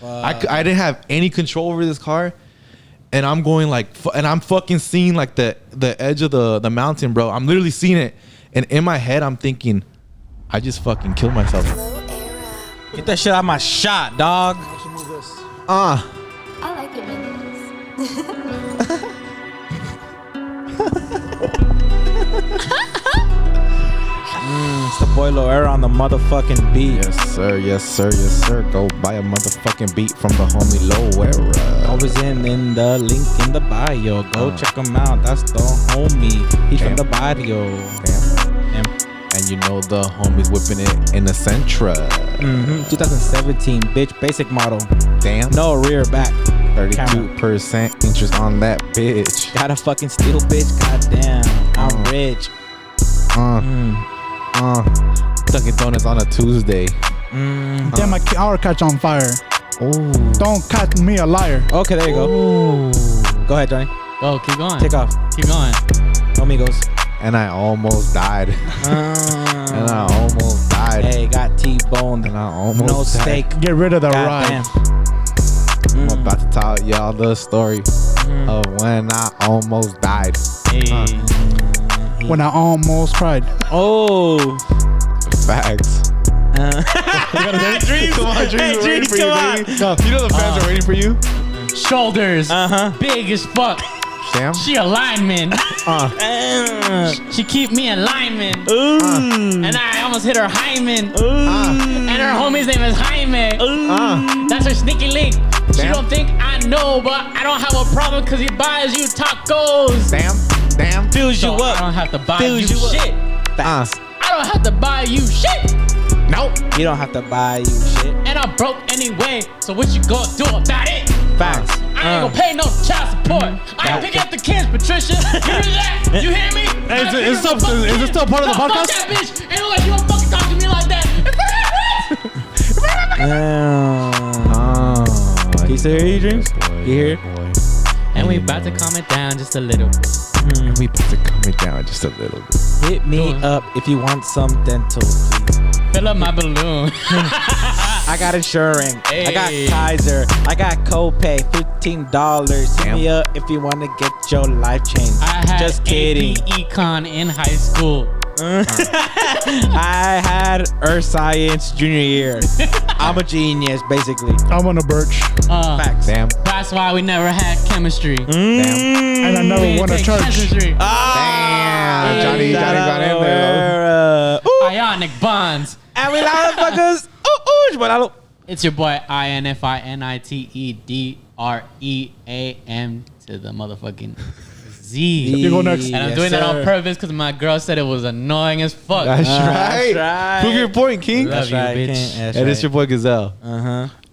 I didn't have any control over this car, and I'm going like, and I'm fucking seeing like the edge of the mountain, bro. I'm literally seeing it, and in my head, I'm thinking, I just fucking killed myself. Get that shit out of my shot, dog. I like it like It's the boy Loera on the motherfucking beat. Yes, sir. Yes, sir. Yes, sir. Go buy a motherfucking beat from the homie Loera. Always in the link in the bio. Go check him out. That's the homie. He's from the barrio. Damn. And you know the homie's whipping it in the Sentra. 2017, bitch. Basic model. Damn. No rear back. 32% interest on that bitch. Got a fucking steel bitch. Goddamn. I'm rich. Dunkin' Donuts on a Tuesday. Damn, my car catch on fire. Oh. Don't catch me a liar. Okay, there you go. Go ahead, Johnny. Go, keep going. Take off. Keep going. Amigos. And I almost died. And I almost died. Hey, got T-boned. And I almost no died. steak. Get rid of the Goddamn. ride. I'm about to tell y'all the story of when I almost died. Hey. When I almost cried. Oh. Facts. Dreams. Come on, Dreams. Hey, we're waiting Dreams, for you, come on. baby. You know the fans are waiting for you. Shoulders. Big as fuck. Damn. She a lineman. She keep me in lineman. And I almost hit her hymen. And her homie's name is Jaime. That's her sneaky link. She Damn. don't think I know, but I don't have a problem because he buys you tacos. Damn. Fills So you up. I don't have to buy Fills you you up. shit. I don't have to buy you shit. Nope. You don't have to buy you shit. And I'm broke anyway, so what you gonna do about it? Facts. I ain't gonna pay no child support. I ain't pick up the kids, Patricia. You hear that? You hear me? Is it still part of the Fuck podcast? that bitch. Ain't no way you gonna fucking talk to me like that. Can you still hear you, Dreams? You hear it? And we about to calm it down just a little bit. We about to calm it down just a little bit. Hit me up if you want some dental, please. Fill up my balloon. I got insurance. Hey. I got Kaiser. I got copay, $15. Hit me up if you want to get your life changed. I had Just kidding. AP Econ in high school. I had Earth Science junior year. I'm a genius, basically. I'm on a birch. Facts. Damn. That's why we never had chemistry. Damn. And I We never didn't won a take church. chemistry. Damn. Johnny got in there. Ionic bonds. And we motherfuckers. Ooh, Lalo. It's your boy INFINITEDREAM to the motherfucking Z. You go next. And I'm doing that on purpose because my girl said it was annoying as fuck. That's right. right. Prove your point, King. Love you, bitch. And it's your boy Gazelle.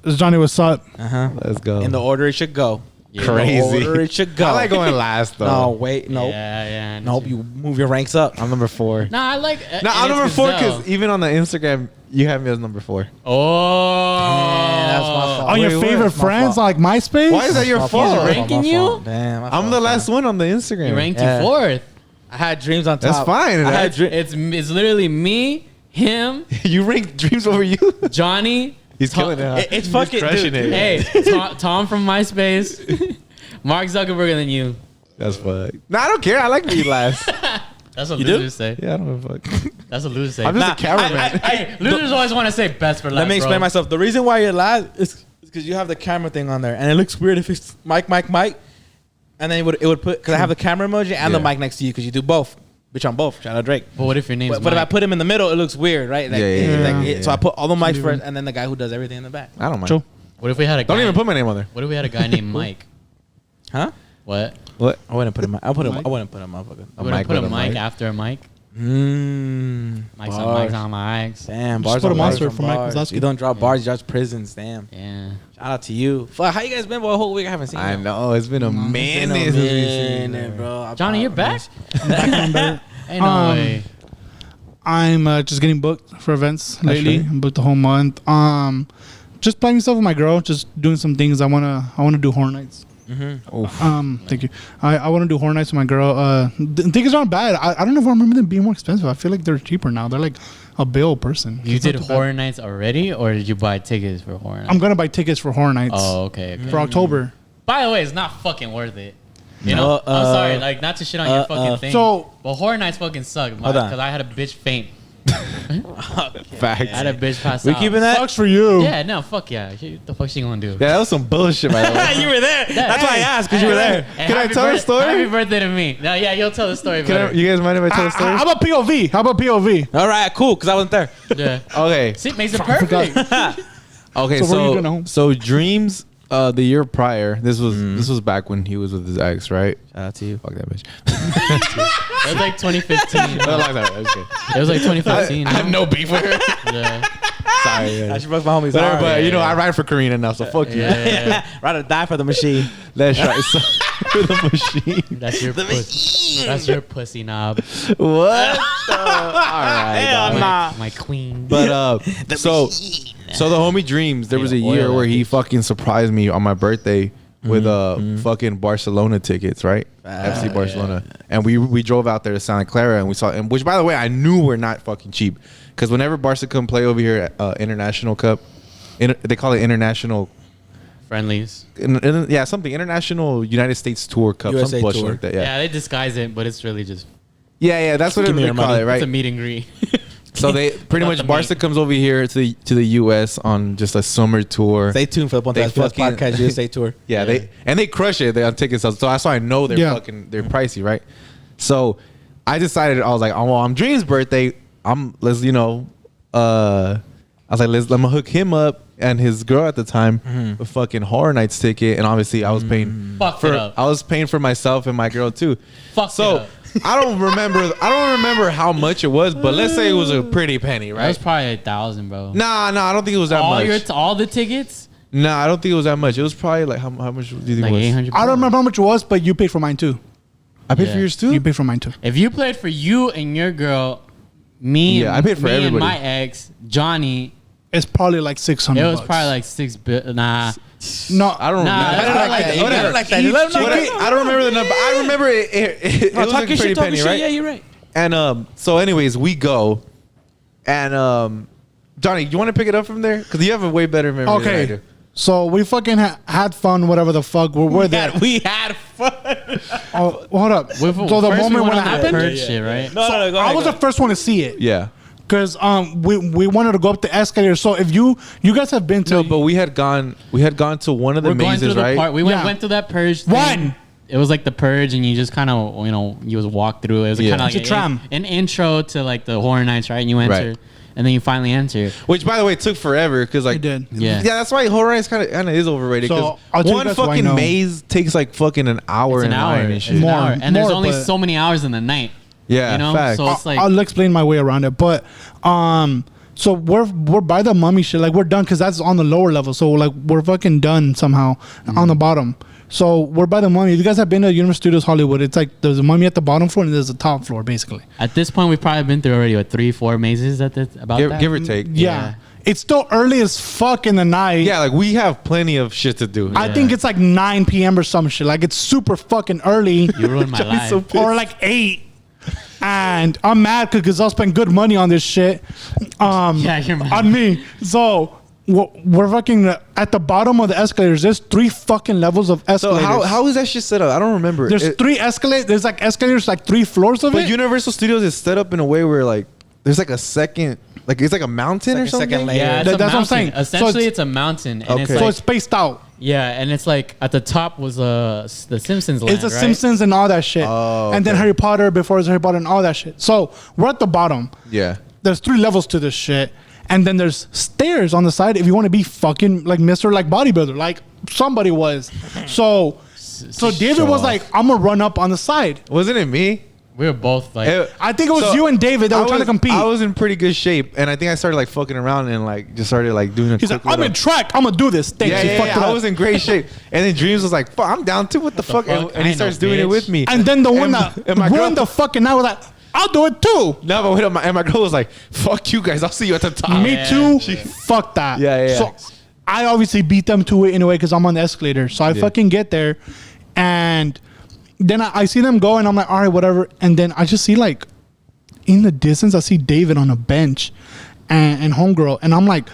This is Johnny was up. Let's go. In the order it should go. Crazy. In the order it should go. I like going last though. No, wait, no. Yeah. Nope, you move your ranks up. I'm number 4. Nah, I like. No, I'm number 4 because even on the Instagram, you have me as number 4. Oh, that's my fault. On your Wait, favorite That's my friends, fault. like MySpace? Why is that your fault? ranking you? Damn, my I'm fault, the man. last one on the Instagram. He ranked Yeah. you 4th. I had Dreams on top. That's fine. I had It's literally me, him, You rank Dreams over you. Johnny. He's killing it. Huh? It's He's fucking crushing dude. it. Hey, Tom from MySpace, Mark Zuckerberg, and then you. That's fuck. No, I don't care. I like being last. That's what You do? losers say. Yeah, I don't give a fuck. That's what losers say. I'm just a cameraman. Hey, losers always want to say best for last. Let me explain bro. myself. The reason why you're last is because you have the camera thing on there, and it looks weird if it's Mike, and then it would put because I have the camera emoji and the Yeah. mic next to you because you do both. Bitch on both. Shout out Drake. But what if your name's But if I Mike? put him in the middle, it looks weird, right? Like, Yeah. So I put all the mics first, and then the guy who does everything in the back. I don't mind. True. What if we had a guy? Don't even put my name on there. What if we had a guy named Mike? Huh? What? What? I wouldn't put him. I wouldn't put him motherfucker. We would put a mic after a mic. Mike's on mics on mics. Damn, Just bars put a on monster bars for on Mike bars. Wazowski. You don't drop bars, you drop prisons. Damn. Yeah. Shout out to you. Fuck, how you guys been for a whole week? I haven't seen you. I know. It's been a minute. since we've seen you. bro. Johnny, you're back? Better. Ain't no way. I'm just getting booked for events lately. right. I'm booked the whole month. Just playing stuff with my girl. Just doing some things. I wanna do horror nights. Thank you. I want to do horror nights with my girl. The tickets aren't bad. I don't know if I remember them being more expensive. I feel like they're cheaper now. They're like a bill person. You It's not did too bad. Horror Nights already, or did you buy tickets for Horror Nights? I'm gonna buy tickets for Horror Nights Oh, okay. for October. By the way, it's not fucking worth it. You know, I'm sorry, like not to shit on your fucking thing. So- but Horror Nights fucking suck. Hold on. Because I had a bitch faint. Facts. I had a bitch pass We out. keeping that? Sucks for you. Yeah, no, fuck yeah. What the fuck she gonna do? Yeah, that was some bullshit, by the way. You were there. That's why I asked, because you were there. Hey, Can I happy tell a story? Happy birthday to me. No, yeah, you'll tell the story. Can I, Better. you guys mind if I tell a story? How about POV? How about POV? All right, cool, because I wasn't there. Yeah. Okay. See, makes it perfect. Okay, So where you gonna- so Dreams, the year prior, this was back when he was with his ex, right? Shout out to you. Fuck that bitch. It was like 2015. It was like 2015. I have no beef with her. Yeah. Sorry. I should broke my homies. Whatever, heart. but you know, I ride for Karina now, so fuck you. Yeah. Rather die for the machine. That's right. So, for the machine. That's your pussy. That's your pussy knob. What? All right. Hell dog. nah. My queen. But so the homie Dreams, there was a Need to oil year that where he bitch. fucking surprised me on my birthday with fucking Barcelona tickets, right? FC Barcelona, and we drove out there to Santa Clara, and we saw, and which by the way I knew were not fucking cheap, because whenever Barca come play over here at International Cup, they call it International. Friendlies. Yeah, something International United States Tour Cup, USA some bullshit Tour. like that. Yeah. Yeah, they disguise it, but it's really just yeah, that's what Give me they your call money. it, right? it's a meet and greet. So they pretty Without much the Barca meat. comes over here to the U.S. on just a summer tour. Stay tuned for the Ponte They Podcast fucking- Podcast USA Tour. Yeah, they crush it. They on ticket sales. So that's why I know they're Yeah. they're pricey, right? So I decided, I was like, oh, well, on Dream's birthday, let's I was like, I'm gonna hook him up and his girl at the time with fucking Horror Nights ticket, and obviously I was paying Fuck it up. I was paying for myself and my girl too. Fuck it So up. I don't remember how much it was, but let's say it was a pretty penny, That was right? probably 1,000, bro. Nah, I don't think it was that much. All the tickets, Nah, I don't think it was that much. It was probably like how much do you think like it was? 800. I don't remember how much it was, but you paid for mine too. I paid Yeah. for yours too. You paid for mine too. If you played for you and your girl, me, Yeah, I paid for me and everybody. my ex, Johnny, It's probably like 600. it was bucks. probably like 6 billion. Nah, no. I don't Nah, remember. it's probably like You got it like that. each Let 'em know. ticket- I don't remember the number. I remember it was like a pretty penny, right? Yeah, you're right. And so anyways, we go, and Johnny, you want to pick it up from there? Because you have a way better memory than I Okay. do. So we fucking had fun, whatever the fuck. We're there. We had fun. Oh, hold up. So the First we moment went when it on that happened, purge shit, right? No, go I ahead. was the first one to see it. Yeah. Because we wanted to go up the escalator. So if you guys have been to No, but we had gone to one of the We're going mazes, through the right? part. We Yeah. went through that purge thing. One. It was like the purge, and you just kind of, you just walk through. It was Yeah. kind of like It's a tram. an intro to like the Horror Nights, right? And you enter, Right. and then you finally enter. Which, by the way, took forever because like It did. Yeah. that's why Horror Nights kind of is overrated. So, Because I'll tell you one guys why I fucking know. maze takes like fucking an hour It's an in hour. line and It's shit. an More- hour. And there's more, only but- so many hours in the night. Yeah, You know? facts. So it's like, I'll explain my way around it. But so we're by the mummy shit. Like we're done because that's on the lower level. So like we're fucking done somehow on the bottom. So we're by the mummy. If you guys have been to Universal Studios Hollywood, it's like there's a mummy at the bottom floor and there's a top floor basically. at this point, we've probably been through already, 3-4 mazes about that? Give or take. Yeah. It's still early as fuck in the night. Yeah, like we have plenty of shit to do. I think it's like 9 p.m. or some shit. Like it's super fucking early. You ruined my life. so pissed. Or like 8. And I'm mad because I'll spend good money on this shit. Yeah, you're mad. On me. So we're fucking at the bottom of the escalators. There's 3 fucking levels of So escalators. how is that shit set up? I don't remember. There's It- 3 escalators. There's like escalators, like 3 floors of But it. Universal Studios is set up in a way where like there's like a second, like it's like a mountain It's like or a something. second layer. Yeah, it's That- a that's what I'm mountain. saying. So Essentially, it's- it's a mountain, and it's Okay. so like it's spaced out. yeah, and it's like at the top was the Simpsons land, It's the right? Simpsons and all that shit. Oh, And then okay. Harry Potter before it's Harry Potter and all that shit. So we're at the bottom. Yeah. There's 3 levels to this shit. And then there's stairs on the side if you want to be fucking like Mr. like bodybuilder, like somebody was. So David Show was off. like, I'm gonna run up on the side. Wasn't it me? We were both like, I think it was So, you and David that I were trying to was- compete. I was in pretty good shape, and I think I started like fucking around and like just started like doing a He's quick like, I'm little- in track. I'm gonna do this. Thanks. Yeah, He yeah, fucked yeah. it I up. was in great shape, and then Dreams was like, "Fuck, I'm down too. What the fuck?" fuck? And he I starts know, doing it bitch. with me. And then the one And- that and my girl- ruined the fucking night was like, I'll do it too. No, but wait, and my girl was like, "Fuck you guys, I'll see you at the top." Me yeah. too. Fuck that. Yeah, yeah. So I obviously beat them to it in a way because I'm on the escalator. So I Yeah. fucking get there, and then I see them go, and I'm like, all right, whatever. And then I just see like in the distance, I see David on a bench and homegirl. And I'm like,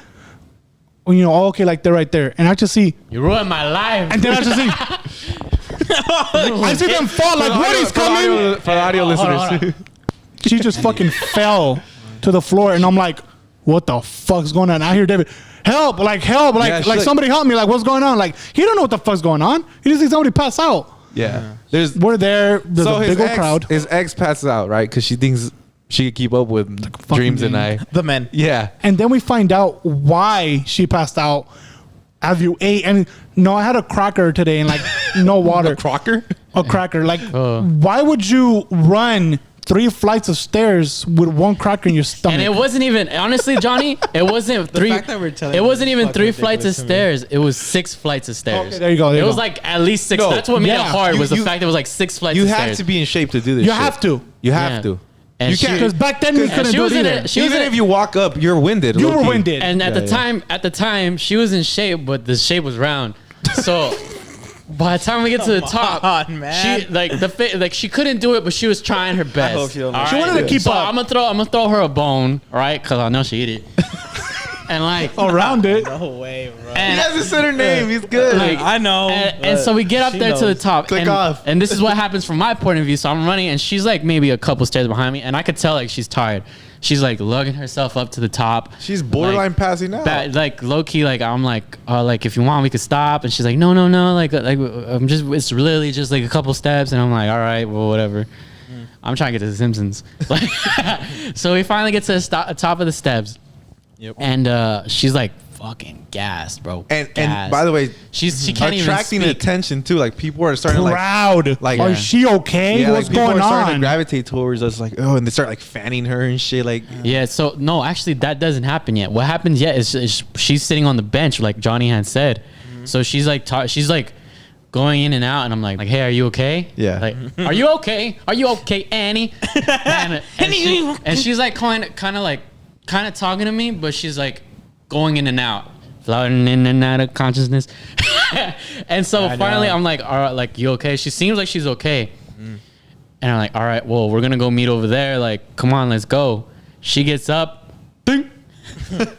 well, you know, oh, okay, like they're right there. And I just see. You ruined my life. And then I just see. I see them fall like Woody's coming. For audio listeners. She just fucking fell to the floor. And I'm like, what the fuck's going on? I hear David, help, like, somebody help me. Like, what's going on? Like, he don't know what the fuck's going on. He just sees somebody pass out. Yeah. We're there. There's a big old crowd. His ex passes out, right? Because she thinks she could keep up with Dreamz and I. The men. Yeah. And then we find out why she passed out. Have you ate? And no, I had a cracker today and like no water. A cracker? A cracker. Like, why would you run 3 flights of stairs with 1 cracker in your stomach? And it wasn't even, honestly, Johnny, it wasn't three. fact that we're telling it you wasn't is even fucking 3 flights of ridiculous to me. stairs. It was 6 flights of stairs. Okay, there you go. It was like at least 6. No, That's what made it yeah. hard. Was the You- fact that it was like 6 flights You of have stairs. to be in shape to do this You shit. have to. You have Yeah. to. And You she- can't. Because back then we couldn't she do was it in either. it. She was Even in- if you walk up, you're winded. You were low-key. winded. And at Yeah, the yeah. time, she was in shape, but the shape was round. So by the time we get to the top, on, man. she like she couldn't do it, but she was trying her best. hope she don't All know. She wanted to keep so up. I'm gonna throw her a bone, right? Because I know she eat it. And like, Around it. No way, bro. He and, hasn't said her name. He's good. like, I know. and so we get up she there to the knows. top. Click and, off. and this is what happens from my point of view. So I'm running, and she's like maybe a couple stairs behind me, and I could tell like she's tired. She's like lugging herself up to the top. She's borderline passing out. Like low key, like I'm like if you want, we could stop. And she's like, no, like I'm just, it's literally just like a couple steps. And I'm like, all right, well, whatever. I'm trying to get to the Simpsons. Like, so we finally get to the top of the steps. Yep. And she's like fucking gassed, bro. And Gassed. by the way, she can't even attracting speak. attention too. Like people are starting to like, Proud. like- Are Yeah. she okay? yeah, What's like people going are starting to on? gravitate towards us. Like, oh, and they start like fanning her and shit. Like, Yeah, so no, actually that doesn't happen yet. What happens yet is she's sitting on the bench, like Johnny had said. So she's like she's like going in and out, and I'm like, hey, are you okay? Yeah. Like, are you okay? Are you okay, Annie? and she's like kind of talking to me, but she's like going in and out, floating in and out of consciousness. And so finally, I'm like, all right, like, you okay? She seems like she's okay. And I'm like, all right, well, we're gonna go meet over there. Like, come on, let's go. She gets up, ding,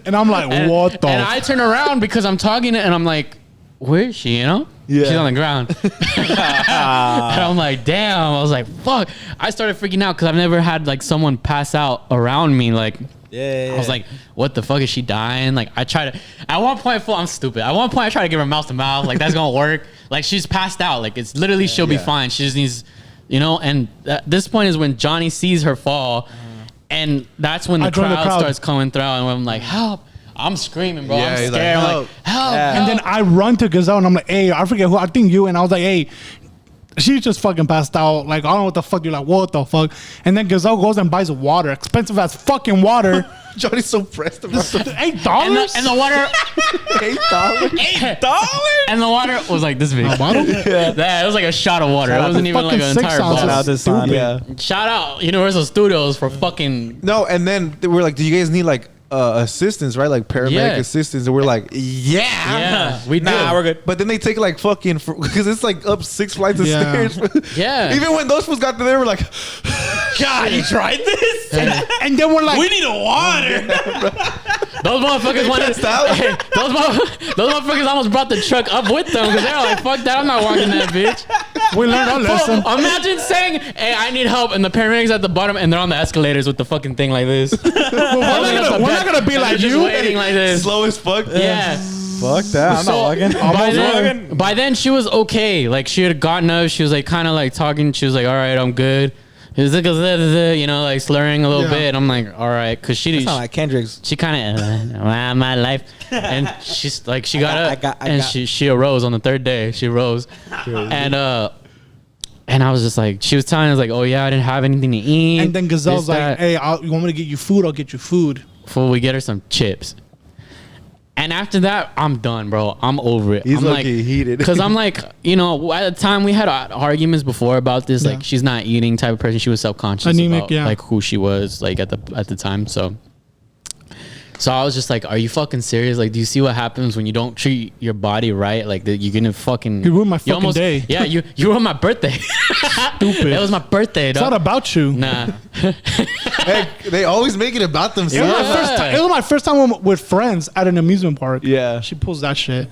And I'm like, and, what the? and I turn around because I'm talking and I'm like, where is she? You know? Yeah. She's on the ground. And I'm like, damn. I was like, fuck. I started freaking out because I've never had like someone pass out around me. Like, Yeah. I was like, what the fuck, is she dying? Like, I try to, at one point, I'm stupid. At one point, I try to give her mouth to mouth. Like, that's gonna work. Like, she's passed out. Like, it's literally, she'll be fine. She just needs, you know, and at this point is when Johnny sees her fall. And that's when the join the crowd crowd. starts coming through. And I'm like, help. I'm screaming, bro. Yeah, I'm he's scared. like, I'm like, help. Yeah. And then I run to Gazelle and I'm like, hey, I forget who, I think you. And I was like, hey, she just fucking passed out. Like, I don't know what the fuck. You're like, what the fuck? And then Gazelle goes and buys water, expensive as fucking water. Johnny's so pressed about it. $8? And the water, $8. and the water was like this big. bottle? Yeah, it was like a shot of water. It wasn't even like an Fucking entire 6 ounces. bottle. Shout out to Son. Stupid. Shout out Universal Studios for fucking. No, and then they were like, "Do you guys need like assistance, right? Like paramedic Yeah. assistance?" And we're like, "Yeah, Yeah, we Nah, did. we're good. But then they take like fucking because it's like up 6 flights of Yeah. stairs. Yeah. Even when those fools got there, we're like, God, you tried this? And then we're like, We need a water. Those motherfuckers wanted. Hey, those motherfuckers almost brought the truck up with them because they were like, "Fuck that, I'm not walking that bitch." we learned our lesson. Bro, imagine saying, "Hey, I need help," and the paramedics at the bottom, and they're on the escalators with the fucking thing like this. We're not gonna be And like they're just you. waiting like this. slow as fuck. Yeah. Fuck that. I'm So, not walking. by then she was okay. Like she had gotten up. She was like kind of like talking. She was like, "All right, I'm good." It was like, you know, like slurring a little Yeah. bit. I'm like, all right, because she It's not like Kendrick's. she kind of my life, and she's like she got up I and got- she arose on the third day. She arose, and I was just like, she was telling us like, oh yeah, I didn't have anything to eat. And then Gazelle's this, like, that. hey, you want me to get you food? I'll get you food. Before we get her some chips. And after that, I'm done, bro. I'm over it. He's I'm lucky he heated. Because I'm like, you know, at the time we had arguments before about this. Yeah. Like, she's not eating type of person. She was self-conscious Anemic, about yeah. like who she was like at the time. So So I was just like, are you fucking serious? Like, do you see what happens when you don't treat your body right? Like, you're gonna fucking... You ruined my fucking day. Yeah, you ruined my birthday. Stupid. It was my birthday, It's dog. not about you. Nah. Hey, they always make it about It was, themselves. my first time, it was my first time with friends at an amusement park. Yeah. She pulls that shit.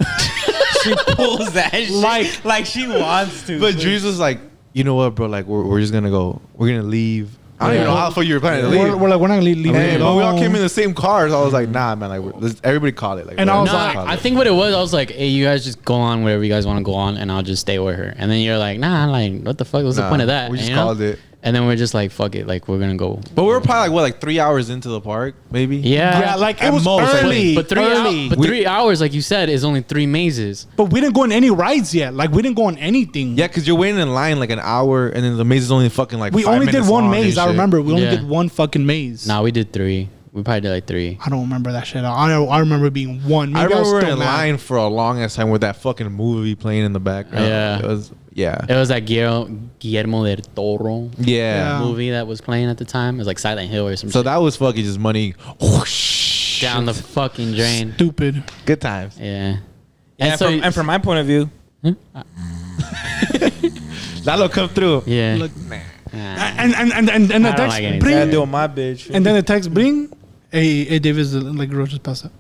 She pulls that shit like she wants to. But Dreamz was like, you know what, bro? Like, we're just gonna go. We're gonna leave. I don't even know how far you were planning to leave. We're like, we're not gonna leave it Hey, but we all alone. came in the same cars. I was like, nah, man. Like, let's, everybody call it. Like, And I was No, like- I think what it was, I was like, hey, you guys just go on whatever you guys want to go on, and I'll just stay with her. And then you're like, nah, like, what the fuck? What's the point of that? We just You know? called it. And then we're just like, fuck it, like, we're gonna go. But we were probably like, what, like 3 hours into the park, maybe? Yeah, Yeah, like it At was most, like, early. But early. 3 hours, like you said, is only 3 mazes. But we didn't go on any rides yet. Like we didn't go on anything. Yeah, because you're waiting in line like an hour, and then the maze is only fucking like we 5 only did minutes one long and maze. I shit. remember we only Yeah. did one fucking maze. Nah, we did 3. We probably did like 3. I don't remember that shit. I remember being one. Maybe I remember was we were still in mad. line for a long ass time with that fucking movie playing in the background. Yeah. It was, yeah. It was that Guillermo del Toro Yeah. movie that was playing at the time. It was like Silent Hill or some So shit. that was fucking just money. Whoosh. Down the fucking drain. Stupid. Good times. Yeah. and, so from my point of view, Lalo come through. yeah. Look, Nah. and the I don't text like any- bring, gotta deal with my bitch. and then the text bring. Hey, Davis, like girl just passed up.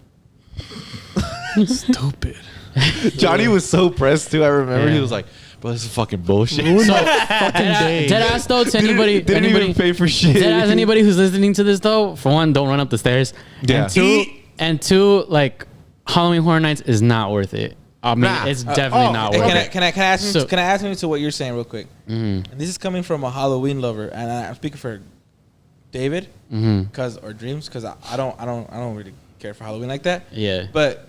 Stupid. Johnny was so pressed too. I remember Yeah. he was like, "Bro, this is fucking bullshit." Ruined my fucking day. Dead ass though to anybody. Didn't anybody even pay for shit. Dead ass anybody who's listening to this though. For one, don't run up the stairs. Yeah. And two, like Halloween Horror Nights is not worth it. I mean, Nah. it's definitely not worth it. Can I ask me? So- Can I ask me to what you're saying real quick? Mhm. And this is coming from a Halloween lover, and I'm speaking for David, Mhm. or Dreamz, because I don't really care for Halloween like that. Yeah. But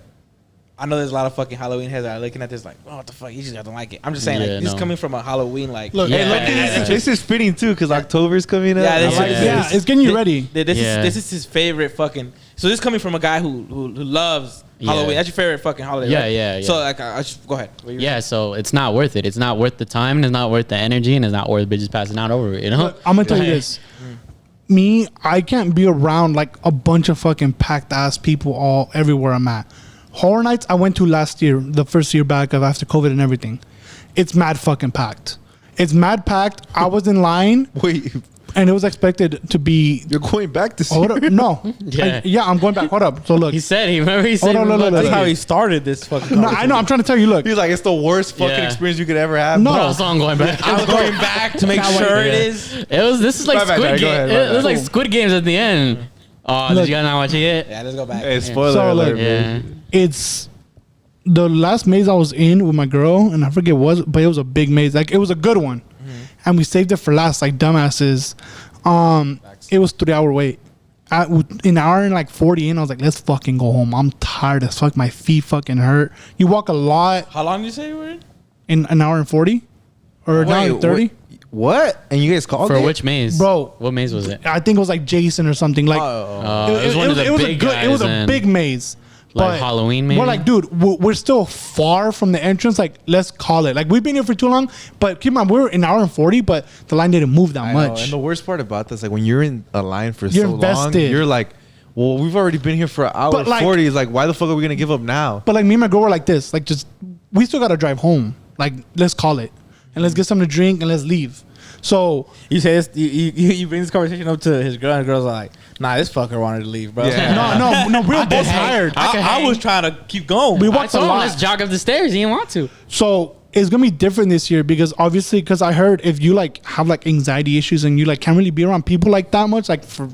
I know there's a lot of fucking Halloween heads that are looking at this like, oh, what the fuck? You just don't like it. I'm just saying, Yeah, like, this is no. coming from a Halloween like. Look, Yeah. hey, look at This is fitting too because October's coming up. Yeah, I this like is- this. Yeah, it's getting you ready. Yeah. This is his favorite fucking. So this is coming from a guy who loves Halloween. Yeah. That's your favorite fucking holiday. Yeah, right? yeah. So like, I just go ahead. What you were Yeah, so it's not worth it. It's not worth the time, and it's not worth the energy, and it's not worth bitches passing out over it. You know. Look, I'm gonna tell you Like, this. Me, I can't be around like a bunch of fucking packed ass people all everywhere I'm at. Horror Nights I went to last year, the first year back of after COVID and everything. It's mad fucking packed. It's mad packed. I was in line Wait, and it was expected to be. you're going back to see? Hold up, no. Yeah. I'm going back. Hold up. So look. He said he remember he said. Hold on, look, That's look. how he started this fucking. No, I know. I'm trying to tell you. Look. He's like, it's the worst fucking Yeah. experience you could ever have. No. But also, I'm going back. I was going back to make Can't wait. sure it Yeah. is. It was. This is like My bad, Squid Johnny, go Game. ahead, my It was bad. like Squid Games at the end. Oh, Look. did you guys not watch it yet? Yeah, let's go back. Hey, spoiler So, alert. look, Yeah. It's the last maze I was in with my girl, and I forget what was, but it was a big maze. Like it was a good one, and we saved it for last, like dumbasses. It was 3 hour wait. An hour and like 40 in, I was like, let's fucking go home. I'm tired as fuck. My feet fucking hurt. You walk a lot How long did you say you were in? in an hour and 40 or an hour and 30. What? And you guys called For it? which maze, Bro. What maze was it? I think it was like Jason or something. Like It was one of the big guys. It was a and- big maze. Like But Halloween, maybe? We're like, dude, we're still far from the entrance. Like, let's call it. Like, we've been here for too long. But keep in mind, we were an hour and 40, but the line didn't move that I know, much. and the worst part about this, like when you're in a line for You're so long, invested. you're like, well, we've already been here for an hour But, like- 40. It's like, why the fuck are we gonna give up now? But like me and my girl were like this. Like, just we still gotta drive home. Like, let's call it, and let's get something to drink and let's leave. So You say this. You bring this conversation up to his girl, and the girl's like, "Nah, this fucker wanted to leave, bro." Yeah. no, we were both tired. I was trying to keep going. We I walked a told him, lot. let's jog up the stairs. He didn't want to. So it's gonna be different this year because obviously, because I heard if you like have like anxiety issues and you like can't really be around people like that much, like for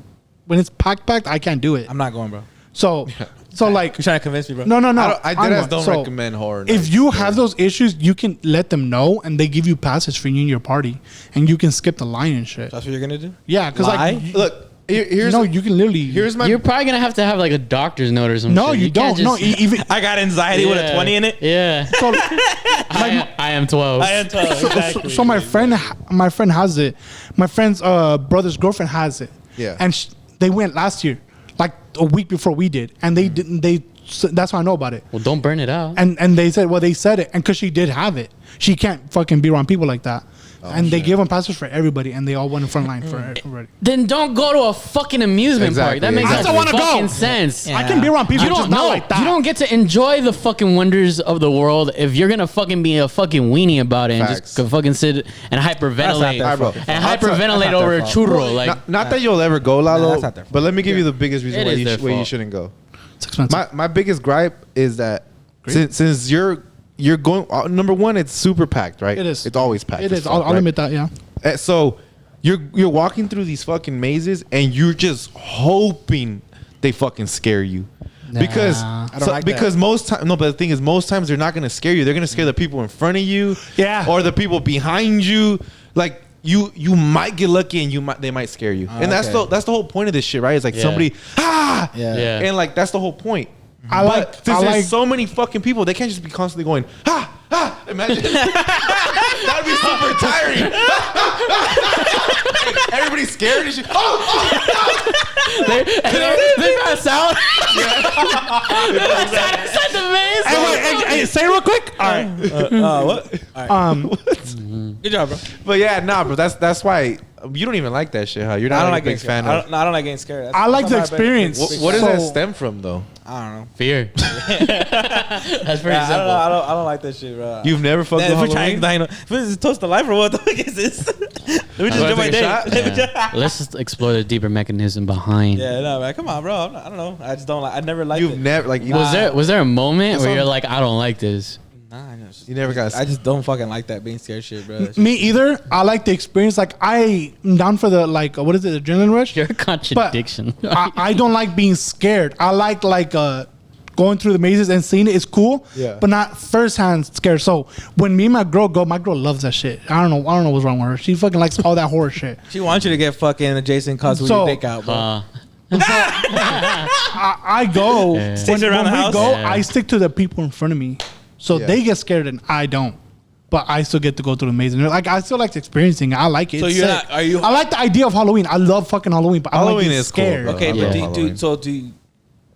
when it's packed, I can't do it. I'm not going, bro. So like You're trying to convince me, bro. no. I I'm deadass not. don't So, recommend horror. If nights. you have those issues, you can let them know, and they give you passes for you and your party, and you can skip the line and shit. That's what you're gonna do. Yeah, because Lie? like look, here's no, you can literally. here's my You're probably gonna have to have like a doctor's note or something. no, you don't. No, even I got anxiety with a 20 in it. Yeah. so, I am 12. I am 12. Exactly. so my friend has it. My friend's brother's girlfriend has it. Yeah. and they went last year, like a week before we did, and they didn't. That's how I know about it. Well, don't burn it out. And they said, well, they said it, and because she did have it, she can't fucking be around people like that. and they gave them passes for everybody, and they all went in front line for everybody. Then don't go to a fucking amusement park. That makes I still no wanna fucking go. sense. I can be around people, You just don't not know. like that. You don't get to enjoy the fucking wonders of the world if you're gonna fucking be a fucking weenie about it and Facts. just go fucking sit and hyperventilate their fucking and fault. hyperventilate That's not over a their fault. churro. Like Not that you'll ever go, Lalo. that's not their fault. But let me give you the biggest reason It why is their you fault. shouldn't go. It's expensive. My biggest gripe is that since you're going, number one, it's super packed, right? It is. It's always packed. It as is. fuck, I'll right? admit that. Yeah. So you're walking through these fucking mazes and you're just hoping they fucking scare you. Because I don't like that. because most time no, but the thing is most times they're not gonna scare you. They're gonna scare the people in front of you, or the people behind you. Like you might get lucky and they might scare you, and that's the whole point of this shit, right? It's like somebody Yeah. and like that's the whole point. I like. Since there's so many fucking people, they can't just be constantly going Imagine that'd be super tiring. Everybody's scared and shit. they pass out. Inside the maze. Hey, say it real quick. All right. What? Good job, bro. But yeah, bro. That's why you don't even like that shit, huh? You're I not don't a like big getting scared. fan of. I don't like getting scared. I like the That's not my bad. experience. What does that So- stem from, though? I don't know. Fear. That's pretty Yeah, simple. I don't like that shit, bro. You've never fucked Man, with if we're trying Halloween? to if it's toast to life or what the fuck is this? Let me just wanna jump my take a day. shot? Let me just- Yeah. Let's just explore the deeper mechanism behind. Yeah, no, man. Come on, bro. I don't know. I just don't like. I never liked You've it. never like Was there a moment That's where all- you're like, I don't like this? Nah, I just, You never got. I just don't fucking like that being scared shit, bro. Me either. I like the experience. Like I'm down for the what is it? Adrenaline rush. You're a contradiction. I don't like being scared. I like going through the mazes and seeing it is cool. Yeah. But not firsthand scared. So when me and my girl go, my girl loves that shit. I don't know what's wrong with her. She fucking likes all that horror shit. She wants you to get fucking Jason cause with So- your dick out, bro. I go Sticks around the we house? go. Yeah. I stick to the people in front of me, so Yeah. they get scared and I don't. But I still get to go through the maze. And like I still like experiencing it. I like it. So It's you're sick. not- are you- I like the idea of Halloween. I love fucking Halloween. But I don't like Halloween being is cool, scared. bro. Okay, I but love Halloween.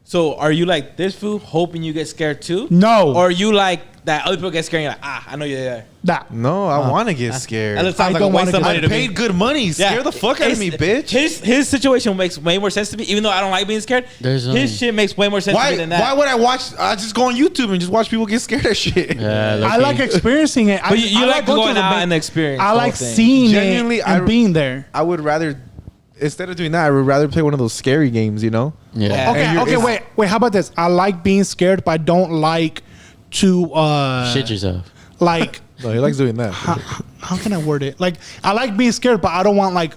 so are you like this fool hoping you get scared too? No. Or you like that other people get scared and you're like, I know you're there. Nah. No, I want to get scared. That sounds I like a don't waste wanna of get- money I to paid me. good money. Scare the fuck out of me, bitch. His situation makes way more sense to me, even though I don't like being scared. There's His shit makes way more sense to me Why? than that. Why would I watch? I just go on YouTube and just watch people get scared of shit. Yeah, I like experiencing it. But you I like going going to the out ma- and experience. I the like whole thing. seeing Genuinely, it and being there. I would rather, instead of doing that, I would rather play one of those scary games. You know? Yeah. Okay, And you're- wait. How about this? I like being scared, but I don't like to Shit yourself. like. No, he likes doing that. How can I word it? Like I like being scared, but I don't want like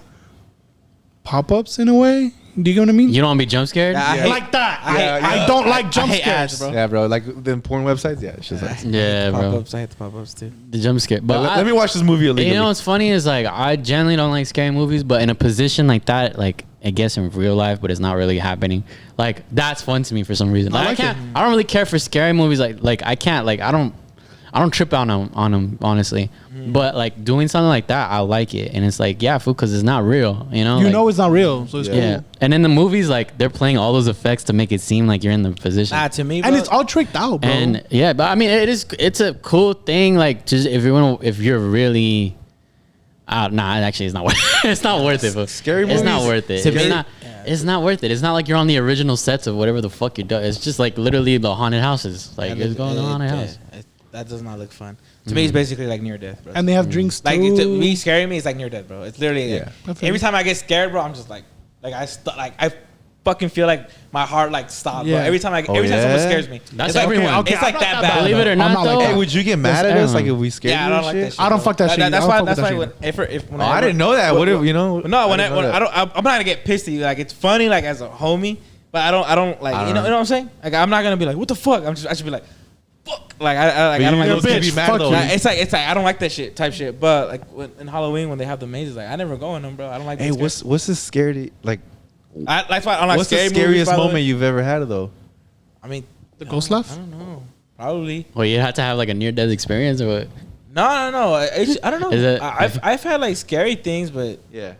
pop-ups in a way. Do you get what I mean? You don't want to be jump scared? Yeah, I hate- like that. Yeah, I don't like jump hate scares. ads, bro. Yeah, bro. Like the porn websites. Yeah, it's just like. Yeah, bro. Pop-ups. I hate the pop-ups too. The jump scare. But Let me watch this movie illegally. You know what's funny is like I generally don't like scary movies, but in a position like that, like I guess in real life, but it's not really happening. Like that's fun to me for some reason. Like, I like I can't. I don't really care for scary movies. Like I can't. Like I don't trip out on them honestly. But like doing something like that, I like it, and it's like yeah, fool, because it's not real. You know. You like, know it's not real, so it's cool. Yeah. And in the movies, like they're playing all those effects to make it seem like you're in the position. Nah, to me, bro, And it's all tricked out, bro. And yeah, but I mean, it's a cool thing. Like, just if you're really, nah, actually, it's not worth. It's not worth it. But Scary It's not movies- worth it. Scary- It's not. It's not worth it. It's not like you're on the original sets of whatever the fuck you're doing. It's just like literally the haunted houses. Like it's going on haunted house. That does not look fun. To me, it's basically like near death, bro. And they have drinks too. Like me scaring me is like near death, bro. It's literally Yeah. every time I get scared, bro, I'm just like I fucking feel like my heart like stops, bro. Yeah. Every time Oh, someone yeah? scares me, That's it's like, everyone. Okay, it's like I'm that not bad. Believe it or I'm not, not like though. that. Hey, would you get mad at us like if we scared Yeah, I you don't and like shit? that shit. I don't bro. fuck that shit. That's I don't why. fuck That's with why that when if when I didn't know that. What if you know? No, when I didn't know that. I'm not gonna get pissed at you. Like it's funny, like as a homie, but I don't like I you don't know what I'm saying. Like I'm not gonna be like what the fuck. I should be like fuck. Like I don't like You're those gonna kids. be mad fuck though. you. Nah, it's like I don't like that shit type shit. But like in Halloween when they have the mazes, like I never go in them, bro. I don't like. Hey, being scared. what's the scary like? That's why I don't like What's the scary movies, scariest by the way. moment you've ever had though? I mean, The ghost laugh? I don't know. Probably. Well, you had to have like a near-death experience or what? No. I don't know. Is it- I've had like scary things, but Yeah.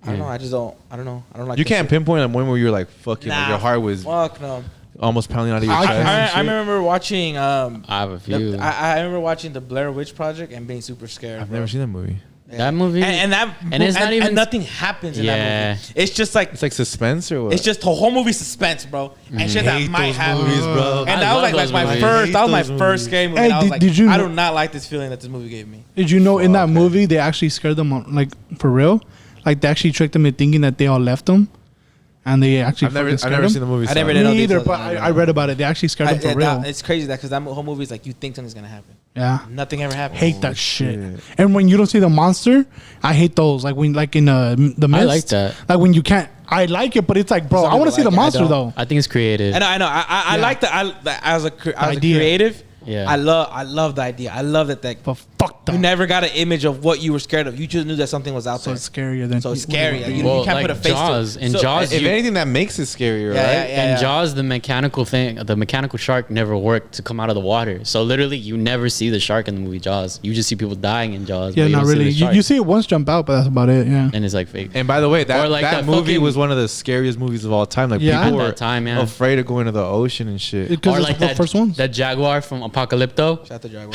I don't know. I just don't. I don't know. I don't like. You that can't shit. pinpoint a moment where you're like fucking, like Nah, your heart was Fuck no. almost pounding out of your I- chest. I remember watching. I have a few. I remember watching the Blair Witch Project and being super scared. I've bro. never seen that movie. That movie, and it's not even nothing happens in that movie. It's just like It's like suspense or what? it's just the whole movie suspense, bro, and shit that Hate might those happen, movies, bro. And I that was love like those my movies. first. That was my Hate first those scary movie. Hey, and I was like, did you I know- do not like this feeling that this movie gave me. Did you know in that Fuck, movie they actually scared them like for real? Like they actually tricked them into thinking that they all left them, and they actually I've never fucking scared seen the them. movie. I so- never did. Me either, details but on it. I read about it. They actually scared them for real. It's crazy that because that whole movie is like you think something's gonna happen. Yeah. Nothing ever happened. Hate that shit. And when you don't see the monster, I hate those. Like when, like in the mist. I like that. Like when you can't. I like it, but it's like, bro, Some I want to see people the like it, I monster don't. though. I think it's creative. I know. I Yeah. like that. As a idea. creative. Yeah. I love the idea. I love that. But fuck that. You never got an image of what you were scared of. You just knew that something was out So there. it's scarier than. So it's scary. what it would You be. Well, can't like put a face Jaws. to it. In So- Jaws, If you, anything, that makes it scarier, Yeah, right? yeah. in Jaws, the mechanical shark never worked to come out of the water. So literally, you never see the shark in the movie Jaws. You just see people dying in Jaws. Yeah, but you not don't see really. the shark. You see it once jump out, but that's about it. Yeah. and it's like fake. And by the way, that Or like that that movie fucking- was one of the scariest movies of all time. Like Yeah. people At were that time, yeah. afraid of going to the ocean and shit. Because Or it's like the that first ones. that jaguar from Apocalypto. Shout out to Jaguar.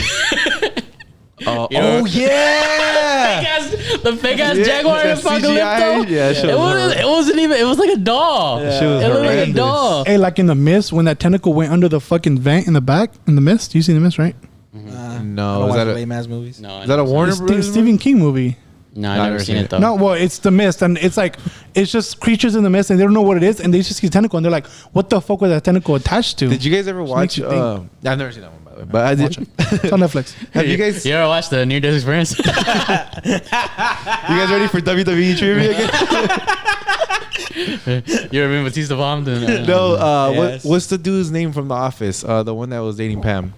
You know- Oh yeah, The fake ass Yeah, jaguar in that CGI, Apocalypto. yeah, shit was It wasn't even. It was like a doll. That shit was It looked like a horrendous. doll. Hey, like in the mist, when that tentacle went under the fucking vent in the back in the mist. You seen the mist, right? No, I is don't that watch a- lame ass movies. No, is that a Warner It's the Brothers Stephen King movie. No, I've never seen it though. No, well, it's the mist, and it's like it's just creatures in the mist, and they don't know what it is, and they just see a tentacle, and they're like, "What the fuck was that tentacle attached to?" Did you guys ever makes watch? you think. I've never seen that one, by the way, but I did. Watch it. It's on Netflix. Have you guys? You ever watched the Near Death Experience? You guys ready for WWE trivia again? You ever been Batista bombed? And, No. Yes. What's the dude's name from The Office? The one that was dating Pam.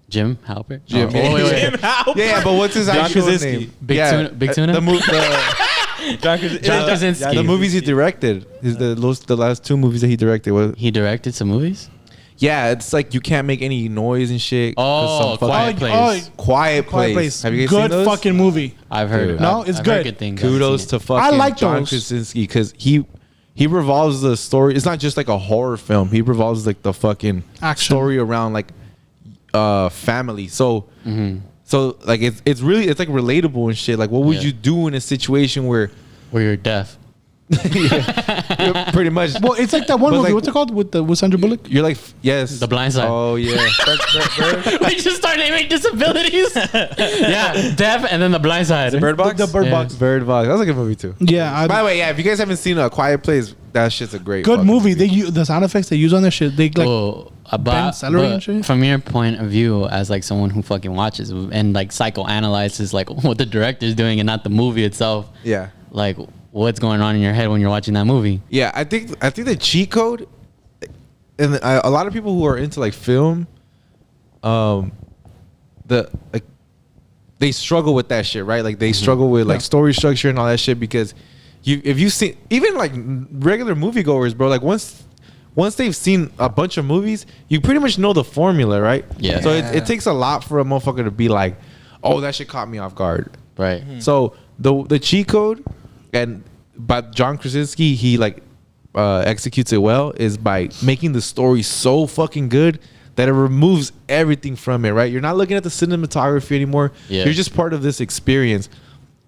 Jim Halpert. Jim. Oh, wait, wait. Yeah, but what's his John actual Krasinski. name? Big Tuna- Big Tuna? John Krasinski. The movies he directed is the last two movies that he directed. He directed some movies. Yeah, it's like you can't make any noise and shit. 'cause Oh, some fucking- Quiet Place. Quiet Quiet Place. Place. Have you guys Good seen those? fucking movie. I've heard. Dude. No, I've it's heard good. good things. Kudos to fucking I like John those. Krasinski because he revolves the story. It's not just like a horror film. He revolves like the fucking Action. story around like family. So so like it's really it's like relatable and shit. Like what would Yeah. you do in a situation where Where you're deaf. yeah, pretty much Well, it's like that one But movie. like- What's it called with Sandra Bullock? you're like yes The Blind Side. Oh yeah. We just start naming disabilities. Yeah, deaf and then the blind side. Bird Box. The Bird Yeah. Box. Bird Box. That was a good movie too. Yeah, By the way, yeah, if you guys haven't seen A Quiet Place, that shit's a great good fucking movie. They use the sound effects they use on their shit. They like Oh, Ben Celery and shit? from your point of view as like someone who fucking watches and like psychoanalyzes like what the director's doing and not the movie itself. Yeah. Like what's going on in your head when you're watching that movie. Yeah, I think the cheat code, and a lot of people who are into like film, they struggle with that shit, right? Like they struggle with like story structure and all that shit because if you see even like regular moviegoers, bro, like once they've seen a bunch of movies, you pretty much know the formula, right? Yeah. So it takes a lot for a motherfucker to be like, oh, that shit caught me off guard. Right. So the cheat code, and by John Krasinski, he like executes it well, is by making the story so fucking good that it removes everything from it. Right? You're not looking at the cinematography anymore. Yeah. You're just part of this experience.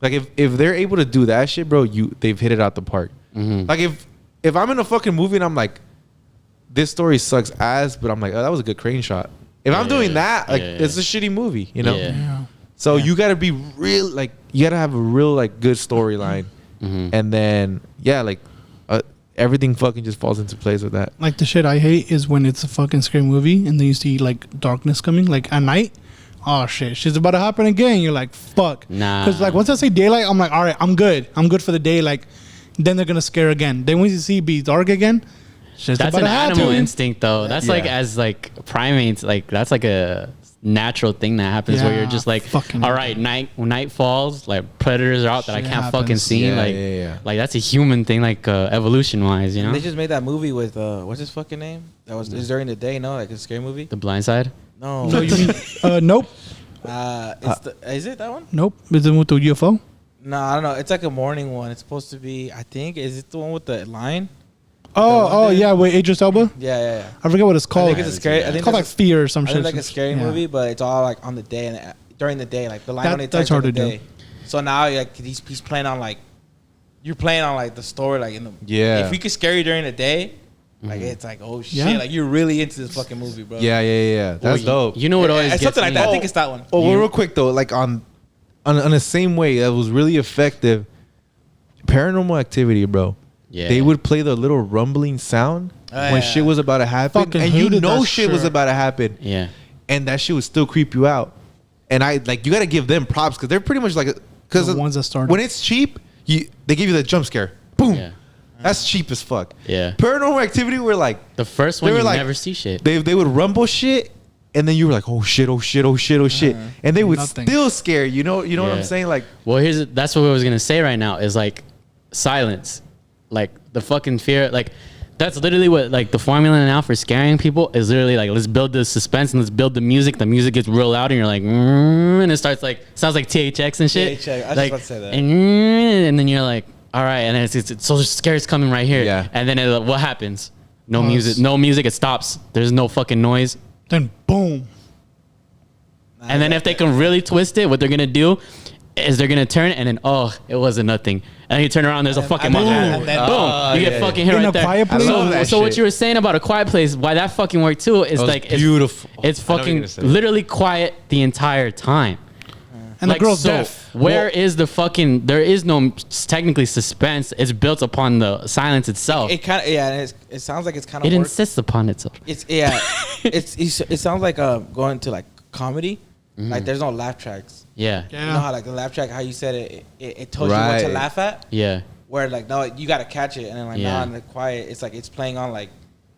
Like if they're able to do that shit, bro, they've hit it out the park. Like if I'm in a fucking movie and I'm like, this story sucks ass, but I'm like, oh, that was a good crane shot. If I'm doing that, like it's a shitty movie, you know. Yeah. So you gotta be real, like you gotta have a real like good storyline, and then like everything fucking just falls into place with that. Like the shit I hate is when it's a fucking scary movie and then you see like darkness coming, like at night. Oh shit, shit's about to happen again. You're like, fuck. Nah. Because like once I say daylight, I'm like, all right, I'm good. I'm good for the day. Like, then they're gonna scare again. Then when you see it be dark again, shit's That's about an to happen. animal instinct though. That's like Yeah. as like primates, like that's like a natural thing that happens where Yeah, you're just like, fucking- all right, night falls, like predators are out that I Shit can't fucking happens. see. Yeah, like, yeah. like that's a human thing, like evolution wise, you know. They just made that movie with what's his fucking name? That was it's during the day, no, like a scary movie. The Blind Side. No, No, you mean, nope, is it that one? nope. Is it with the UFO? No, I don't know. It's like a morning one. It's supposed to be. I think is it the one with the lion? Oh, yeah, with Idris Elba. Yeah. I forget what it's I called. think it's a scary. I think It's called like that's Fear or some I shit. think like a scary Yeah. movie, but it's all like on the day and during the day. Like the lion That- only that's attacks hard during to the do. day. So now like he's playing on like you're playing on like the story like in the if we could scare you during the day. Like it's like oh shit like you're really into this fucking movie, bro. Yeah. That's dope. You know what always gets something me? like that. I think it's that one. Oh, well, real quick though, like on the same way that was really effective. Paranormal Activity, bro. Yeah. They would play the little rumbling sound when shit was about to happen, Fucking and hated that shit was about to happen. Yeah. And that shit would still creep you out. And I like you got to give them props because they're pretty much like because the ones that started. When it's cheap, they give you the jump scare. Boom. Yeah. That's cheap as fuck. Yeah. Paranormal Activity were like the first one you like, never see shit. They would rumble shit, and then you were like, oh shit, and they would still scare you. Know what I'm saying? Like, well, that's what I was gonna say right now is like silence, like the fucking fear, like. That's literally what like the formula now for scaring people is literally like let's build the suspense and let's build the music. The music gets real loud and you're like, and it starts like sounds like THX and shit. THX, I was like, just about to say that. And then you're like, all right, and then it's so scare's coming right here. Yeah. And then what happens? No music. It stops. There's no fucking noise. Then boom. And then if they can really twist it, what they're gonna do is they're gonna turn and then it wasn't nothing. And then you turn around, there's a fucking monster. Boom! You get fucking hit right there. Quiet Place? So what you were saying about A Quiet Place, why that fucking worked too, is like it's beautiful. It's fucking literally quiet the entire time. And like, the girl's deaf. Where is the fucking? There is no technically suspense. It's built upon the silence itself. It kind of it sounds like it's kind of. It insists upon itself. It sounds like going to like comedy. Mm-hmm. Like there's no laugh tracks. Yeah. You know how like the laugh track, how you said it told you what to laugh at. Yeah. Where like no, you gotta catch it, and then like now in the quiet, it's like it's playing on like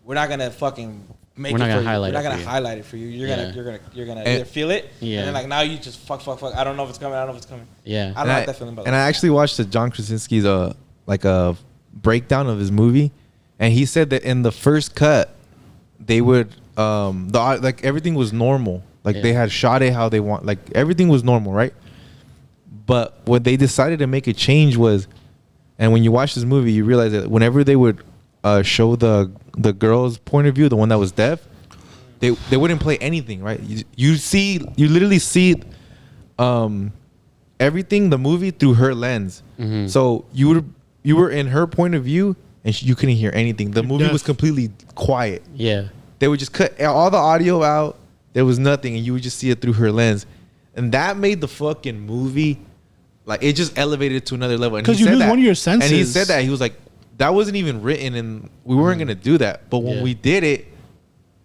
we're not gonna fucking make it for you. We're not gonna highlight it for you. You're gonna either feel it, and then like now you just fuck. I don't know if it's coming. Yeah. I don't like that feeling. And I actually watched the John Krasinski's like a breakdown of his movie, and he said that in the first cut, they would like everything was normal. Like they had shot it how they want. Like everything was normal, right? But what they decided to make a change was, and when you watch this movie, you realize that whenever they would show the girl's point of view, the one that was deaf, they wouldn't play anything, right? You literally see everything, the movie through her lens. Mm-hmm. So you were in her point of view, and you couldn't hear anything. The movie was completely quiet. Yeah. They would just cut all the audio out. There was nothing, and you would just see it through her lens, and that made the fucking movie like it just elevated it to another level. Because you lose one of your senses. And he said that he was like, that wasn't even written, and we weren't gonna do that. But when we did it,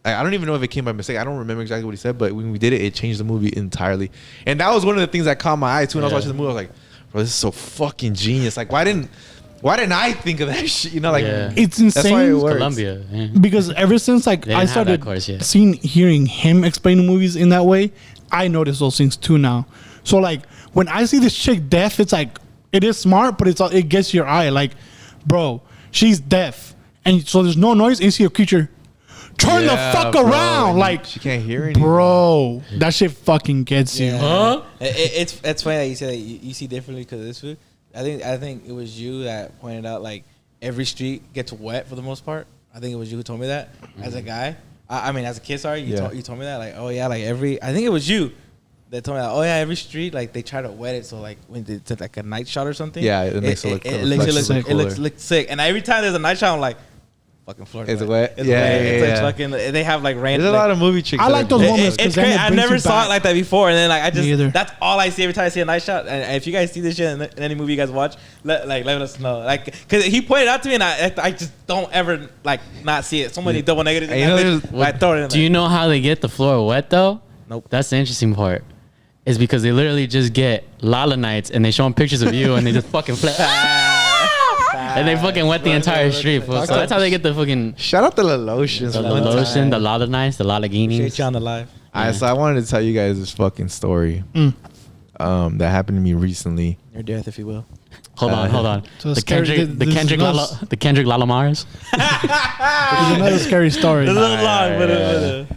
I don't even know if it came by mistake. I don't remember exactly what he said, but when we did it, it changed the movie entirely. And that was one of the things that caught my eye too. When I was watching the movie, I was like, bro, this is so fucking genius. Like, why didn't I think of that shit? You know, like it's insane. That's why it works. Columbia, because ever since like I started hearing him explain the movies in that way, I notice those things too now. So like when I see this chick deaf, it's like it is smart, but it gets your eye. Like, bro, she's deaf, and so there's no noise. And you see a creature. Turn the fuck around, like she can't hear anything. Bro, that shit fucking gets you. Huh? It's funny that you say that you see differently because of this food. I think it was you that pointed out like every street gets wet for the most part. I think it was you who told me that as a guy. I mean, as a kid, sorry, you told me that like, oh yeah, like I think it was you that told me that. Oh yeah, every street like they try to wet it so like when it's like a night shot or something. Yeah, it makes it looks sick. And every time there's a night shot, I'm like, fucking Florida. Is it wet? It's wet. It's like fucking. They have like rain. There's a lot of movie tricks. I like those moments. It's crazy. I never saw it like that before, and then like I just that's all I see every time I see a night shot. And if you guys see this shit in any movie you guys watch, let us know. Like, because he pointed out to me, and I just don't ever like not see it. So many double negatives. I throw it in. Do you know how they get the floor wet though? Nope. That's the interesting part. Is because they literally just get Lala nights and they show them pictures of you and they just fucking flip. And they fucking wet the entire street. So that's how they get the fucking. Shout out to the lotions. The lotion, the Lala nights, the Lala guineas. Appreciate you on the live. Alright, so I wanted to tell you guys this fucking story that happened to me recently. Your death, if you will. Hold on. So the Kendrick Lalamars. There's another scary story. It's a little long,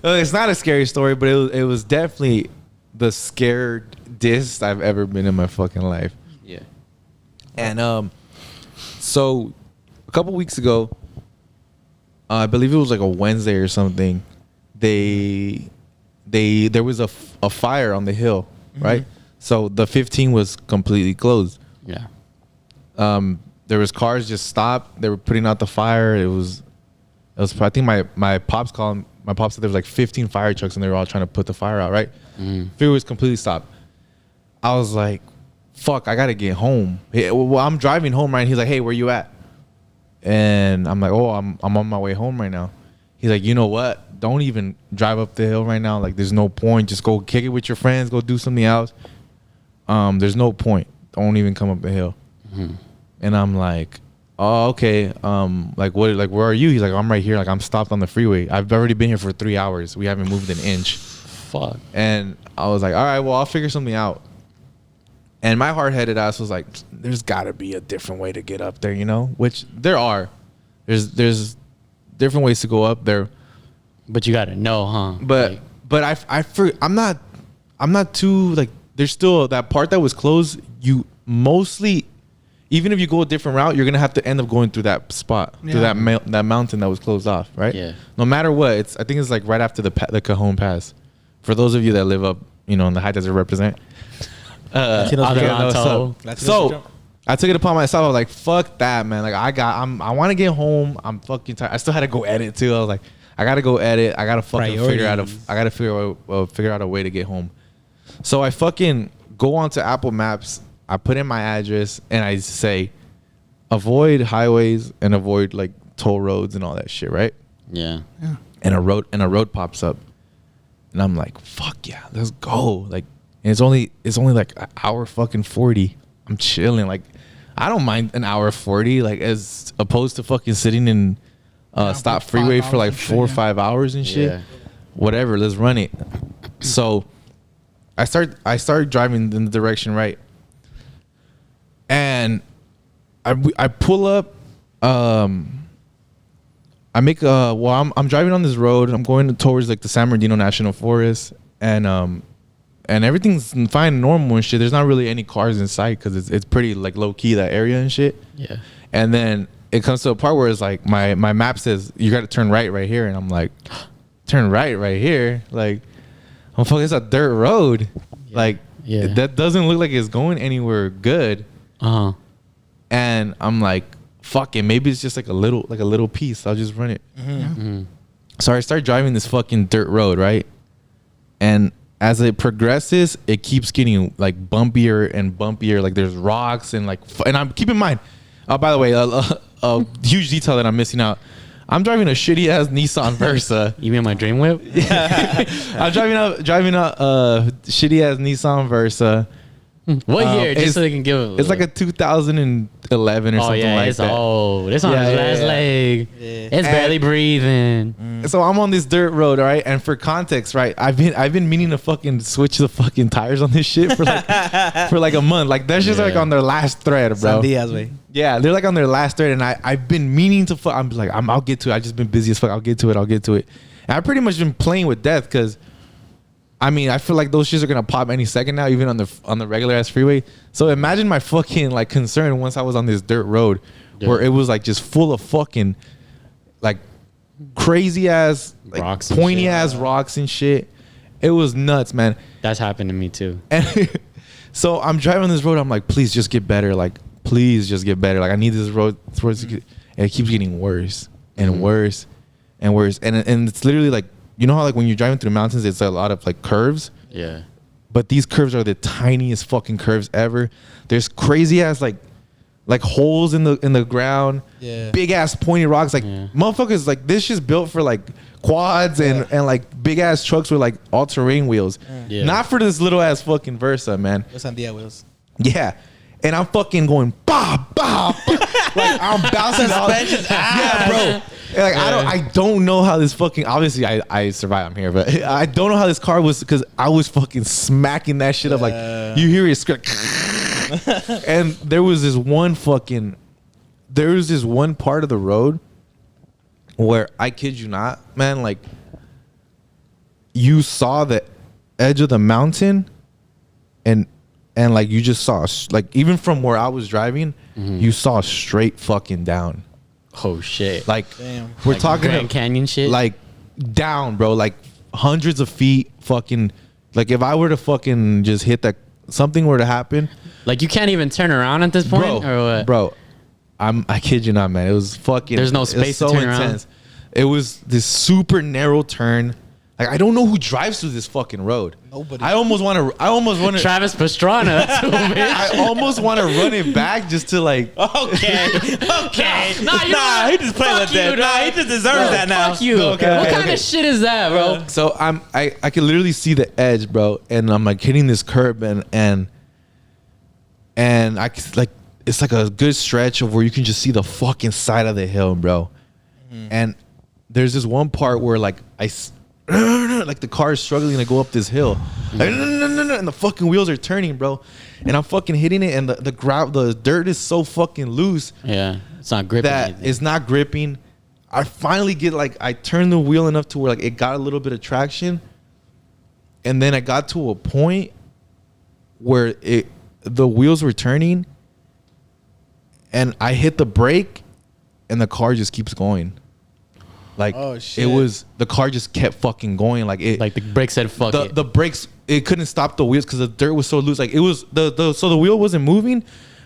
but it's not a scary story, but it was definitely the scaredest I've ever been in my fucking life. Yeah. And so a couple weeks ago, I believe it was like a Wednesday or something. There was a fire on the hill, right? So the 15 was completely closed. Yeah. There was cars just stopped. They were putting out the fire. It was. I think my pops called. My pops said there was like 15 fire trucks and they were all trying to put the fire out. Right. Freeway was completely stopped. I was like, "Fuck! I gotta get home." Well, I'm driving home, right? And he's like, "Hey, where you at?" And I'm like, "Oh, I'm on my way home right now." He's like, "You know what? Don't even drive up the hill right now. Like, there's no point. Just go kick it with your friends. Go do something else. There's no point. Don't even come up the hill." And I'm like, "Oh, okay. Like what? Like where are you?" He's like, "I'm right here. Like I'm stopped on the freeway. I've already been here for 3 hours. We haven't moved an inch." Fuck. And I was like, "All right, well, I'll figure something out." And my hard-headed ass was like, "There's got to be a different way to get up there, you know?" Which there are. There's different ways to go up there. But you gotta know, huh? But I'm not too like. There's still that part that was closed. You mostly. Even if you go a different route, you're gonna have to end up going through that spot, through that mountain that was closed off, right? Yeah. No matter what, I think it's like right after the Cajon Pass. For those of you that live up, in the high desert represent. So I took it upon myself. I was like, "Fuck that, man! Like I want to get home. I'm fucking tired. I still had to go edit too. I was like, I gotta go edit. I gotta fucking figure out a way to get home. So I fucking go onto Apple Maps. I put in my address and I say, avoid highways and avoid like toll roads and all that shit, right? Yeah. And a road pops up, and I'm like, fuck yeah, let's go. Like, and it's only like an hour fucking 40. I'm chilling. Like, I don't mind an hour 40, like as opposed to fucking sitting in stop freeway for like 4 or 5 hours and shit. Yeah. Whatever, let's run it. So I start driving in the direction right. And I pull up. I'm driving on this road. I'm going towards like the San Bernardino National Forest, and everything's fine and normal and shit. There's not really any cars in sight because it's pretty like low key, that area and shit. Yeah. And then it comes to a part where it's like my map says you got to turn right here, and I'm like, turn right here. Like, I'm fucking, it's a dirt road. Yeah. Like, that doesn't look like it's going anywhere good. And I'm like, fuck it, maybe it's just like a little piece. I'll just run it. So I start driving this fucking dirt road, right? And as it progresses, it keeps getting like bumpier and bumpier. Like there's rocks and like, and I'm keep in mind. By the way, a huge detail that I'm missing out. I'm driving a shitty ass Nissan Versa. You mean my dream whip? Yeah. I'm driving a shitty ass Nissan Versa. What year? Just so they can give it. It's like a 2011 or something like it's that. old. It's on its last leg. Yeah. It's barely breathing. So I'm on this dirt road, right? And for context, right, I've been meaning to fucking switch the fucking tires on this shit for like a month. Like that's just like on their last thread, bro. Diaz, way. Yeah, they're like on their last thread, and I've been meaning to. I'm like, I'll get to it. I've just been busy as fuck. I'll get to it. And I've pretty much been playing with death because. I mean, I feel like those shits are gonna pop any second now, even on the regular ass freeway. So imagine my fucking like concern once I was on this dirt road, where it was like just full of fucking like crazy ass like rocks, pointy ass rocks and shit. It was nuts, man. That's happened to me too. And so I'm driving on this road. I'm like, please just get better. Like, please just get better. Like, I need this road. And it keeps getting worse and worse and worse. And it's literally like. You know how like when you're driving through the mountains, it's a lot of like curves. Yeah. But these curves are the tiniest fucking curves ever. There's crazy ass like holes in the ground. Yeah. Big ass pointy rocks. Like motherfuckers like this shit's built for like quads and like big ass trucks with like all terrain wheels. Yeah. Not for this little ass fucking Versa, man. Los Sandia wheels. Yeah. And I'm fucking going bah bah. Like I'm bouncing suspensions. Yeah, bro. Like I don't know how this fucking obviously I survived. I'm here, but I don't know how this car was because I was fucking smacking that shit up. Like you hear it scratch. And there was this one part of the road where I kid you not, man, like you saw the edge of the mountain and like you just saw like even from where I was driving, you saw straight fucking down. Oh shit! Like damn. We're like talking Grand Canyon shit. Like down, bro. Like hundreds of feet. Fucking like if I were to fucking just hit something were to happen, Like you can't even turn around at this point, or what? bro, I kid you not, man. It was fucking. There's no it was space to turn around. It was this super narrow turn. Like I don't know who drives through this fucking road. Nobody. I almost want to. Travis Pastrana. That's who, bitch. I almost want to run it back just to like. Okay. Nah, he just played like that. Nah, he just deserves that now. Fuck you. What kind of shit is that, bro? So I can literally see the edge, bro, and I'm like hitting this curb and I like it's like a good stretch of where you can just see the fucking side of the hill, bro. And there's this one part where like like the car is struggling to go up this hill, like, and the fucking wheels are turning, bro, and I'm fucking hitting it, and the dirt is so fucking loose Yeah, it's not gripping. that anything. it's not gripping. I finally get like I turned the wheel enough to where like it got a little bit of traction, and then I got to a point where the wheels were turning, and I hit the brake, and the car just keeps going. Like Oh, shit. it was the car just kept fucking going. Like it, Like the brake said, "Fuck it." the brakes, it couldn't stop the wheels because the dirt was so loose. Like it was so the wheel wasn't moving,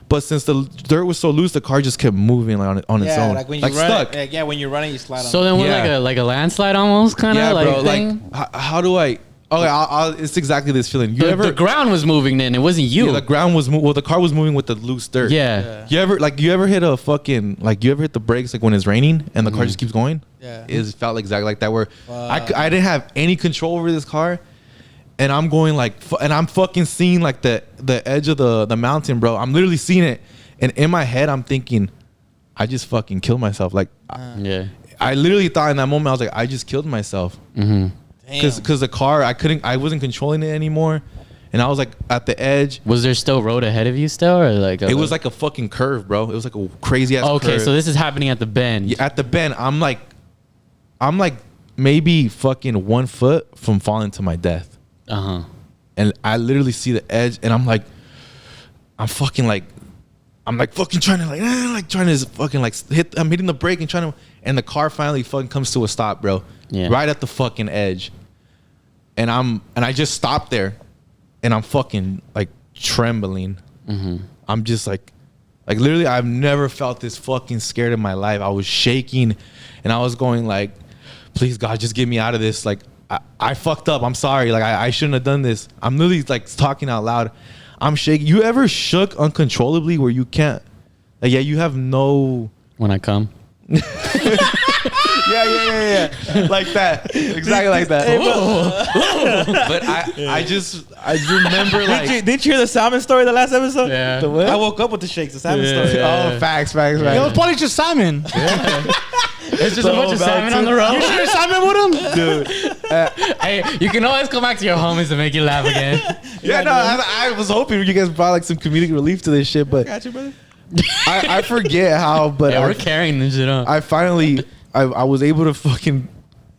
but since the dirt was so loose, the car just kept moving like on its Yeah, own, like when you run, stuck. yeah, when you're running, you slide on. So then, what, Yeah. like a landslide almost, kind of Yeah, like bro. thing? Like how do I? Okay, it's exactly this feeling. You The ground was moving then. It wasn't you. Yeah, the ground was well, the car was moving with the loose dirt. Yeah. You ever hit a fucking you ever hit the brakes like when it's raining and the car just keeps going? Yeah. It felt exactly like that where I didn't have any control over this car, and I'm going like and I'm fucking seeing like the edge of the mountain, bro. I'm literally seeing it, and in my head I'm thinking, I just fucking killed myself. Like Yeah. I literally thought in that moment I was like, I just killed myself. Because the car I wasn't controlling it anymore, and I was like at the edge. Was there still road ahead of you still, or like? It was like a fucking curve, bro. It was like a crazy ass Okay, curve. so this is happening at the bend. Yeah, at the bend, I'm like maybe fucking 1 foot from falling to my death. And I literally see the edge, and I'm fucking trying to trying to fucking I'm hitting the brake and trying to, and the car finally fucking comes to a stop, bro. Yeah. Right at the fucking edge. And I just stopped there, and I'm fucking like trembling. I'm just like literally I've never felt this fucking scared in my life. I was shaking, and I was going like, please God, just get me out of this. Like I fucked up. I'm sorry. Like I shouldn't have done this. I'm literally like talking out loud. I'm shaking. You ever shook uncontrollably where you can't? Like, yeah, you have no. When I come. Yeah. Like that. Exactly like that. But I remember like. Didn't you hear the salmon story the last episode? Yeah. The what? I woke up with the shakes. The salmon story. Oh, facts. It was probably just Simon. It's just a bunch of salmon on the road. You sure Simon with him? Dude. Hey, you can always come back to your homies to make you laugh again. Yeah, no, I was hoping you guys brought like some comedic relief to this shit, but Got you, brother. I forget how, but Yeah, we're carrying this shit up. I finally I was able to fucking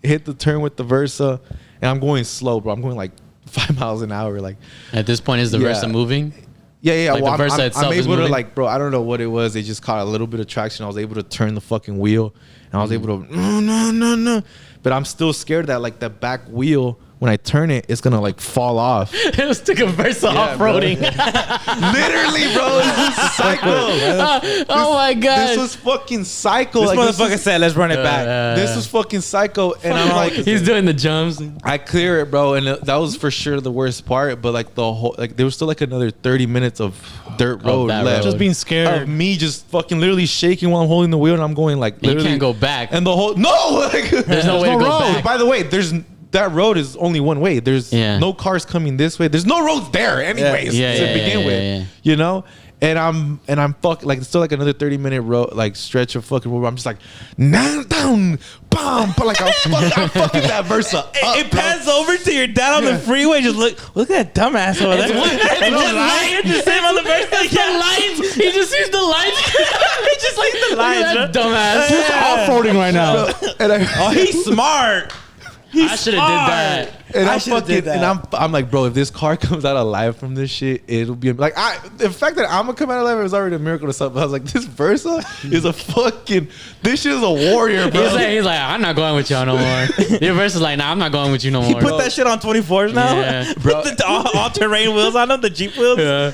hit the turn with the Versa, and I'm going slow, bro. I'm going like 5 miles an hour. Like At this point, is the Yeah. Versa moving? yeah. Like, the Versa itself I'm is able to moving? like, bro. I don't know what it was. It just caught a little bit of traction. I was able to turn the fucking wheel, and I was able to no. But I'm still scared that like the back wheel, when I turn it, it's gonna like fall off. It was took a Versa off-roading. Literally, bro. This is psycho. Oh my god. This was fucking psycho. This Like, motherfucker said, "Let's run it back." this was fucking psycho, and I'm like, He's doing the jumps. I clear it, bro, and that was for sure the worst part. But like the whole, like there was still like another 30 minutes of dirt road that left. road. Just being scared. Of me just fucking literally shaking while I'm holding the wheel, and I'm going like You literally can't go back. And the whole like, There's no way to no go road. back. By the way, that road is only one way. There's Yeah. no cars coming this way. There's no roads there anyways Yeah, to yeah, begin yeah, with. yeah. You know? And I'm fucking like, it's still like another 30-minute road, like stretch of fucking road where I'm just like, down, bam, but like I'm fucking that Versa up, It pans over to your dad on the freeway. Just look at that dumbass over there. Just sitting on the verse like The lights. He just sees the lights. He just like the lines, That bro. dumbass. He's off-roading right now. And Oh, he's smart. I should have did that. And I I'm should've fucking, did that. and I'm like, bro, if this car comes out alive from this shit, it'll be like, the fact that I'm gonna come out alive is already a miracle or something. I was like, this Versa is a fucking, this shit is a warrior, bro. He's like, I'm not going with y'all no more. The verse is like, nah, I'm not going with you no more. He put that shit on 24s now. Yeah. Bro. Put the all-terrain wheels on them, the Jeep wheels. Yeah.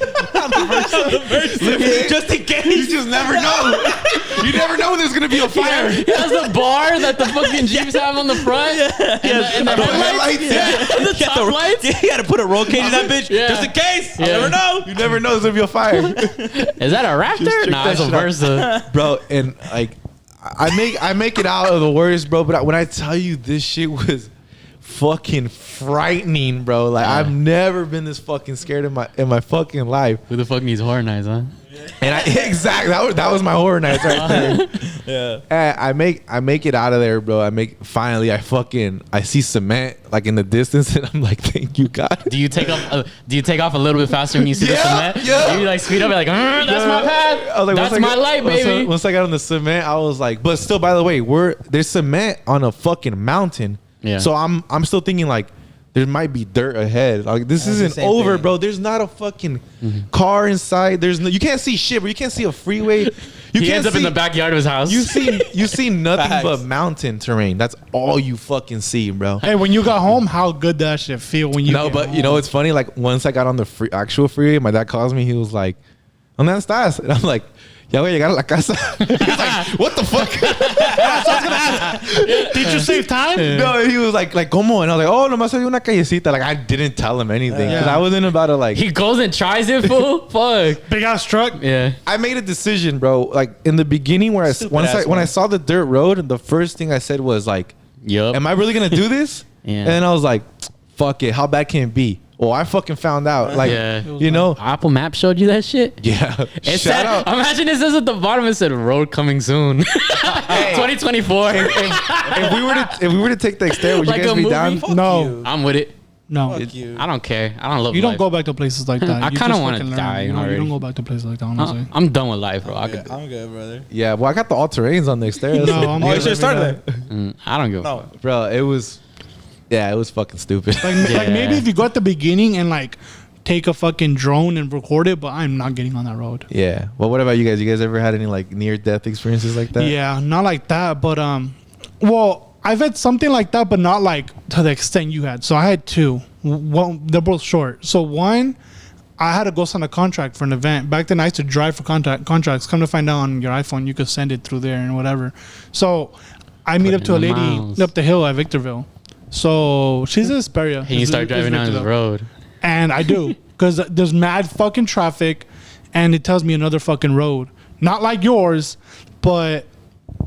Just in case. You just never know. You never know when there's gonna be a fire. He has the bar that the fucking Jeeps have on the front. And the headlights. And the top lights. You gotta put a roll cage in that bitch Yeah. just in case. Yeah. You never know. You never know there's gonna be a fire, Is that a Raptor? check Nah, that it's a shit out. Versa. bro. And like, I make it out of the worst, bro. But when I tell you this shit was fucking frightening, bro. Like I've never been this fucking scared in my fucking life. Who the fuck needs horror nights, huh? And exactly that was my horror nights right there. Yeah. And I make it out of there, bro. I see cement like in the distance, and I'm like, thank you, God. Do you take off a little bit faster when you see the Yeah, cement? yeah. You like speed up, you're like, that's my path. I was like, That's once I my got- light, baby. Once I got on the cement, I was like, but still, by the way, there's cement on a fucking mountain. Yeah. So I'm still thinking like there might be dirt ahead. Like this That's the isn't same over, thing. bro. There's not a fucking car inside. You can't see shit, bro. You can't see a freeway. You He can't ends up in the backyard of his house. You see nothing Facts. but mountain terrain. That's all you fucking see, bro. Hey, when you got home, how good that shit feel when you No, get but home? you know it's funny. Like once I got on the actual freeway, my dad calls me. He was like, "¿Dónde estás?" And I'm like, "Ya voy a llegar a la casa." He was like, "What the fuck?" Did you save time? No, he was like, "¿Cómo?" And I was like, "Oh, nomás hay una callecita." Like I didn't tell him anything because Yeah. I wasn't about to like. he goes and tries it, fool. Fuck. Big ass truck. Yeah. I made a decision, bro. Like in the beginning, when I saw the dirt road, the first thing I said was like, Yup. "Am I really gonna do this?" Yeah. And then I was like, "Fuck it, how bad can it be?" Well, I fucking found out. Like, Yeah. you know, Apple Maps showed you that shit? yeah. It Shout said, out. imagine it says at the bottom, it said road coming soon. 2024. If we were to take the extent, would Like you a guys be movie? down? Fuck No. you. I'm with it. No. Fuck you. I don't care. I don't love You don't life. go back to places like that. I You kinda just wanna fucking learn. die You already. don't go back to places like that, honestly. I'm done with life, bro. I Yeah, could. I'm good, brother. Yeah, well, I got the all terrains on the exterior. No, I'm Oh, you good should have every started day. there. I don't give a No. fuck. Bro, it was fucking stupid. Like Yeah. maybe if you go at the beginning and like take a fucking drone and record it, but I'm not getting on that road. Yeah. Well, what about you guys? You guys ever had any like near death experiences like that? Yeah, not like that, but well, I've had something like that, but not like to the extent you had. So I had two. One, they're both short. So one, I had to go sign a contract for an event. Back then, I used to drive for contracts. Come to find out on your iPhone, you could send it through there and whatever. So I meet up to a in the lady miles. up the hill at Victorville. So she's in Hesperia. And you start driving down this road. And I do, because there's mad fucking traffic, and it tells me another fucking road. Not like yours, but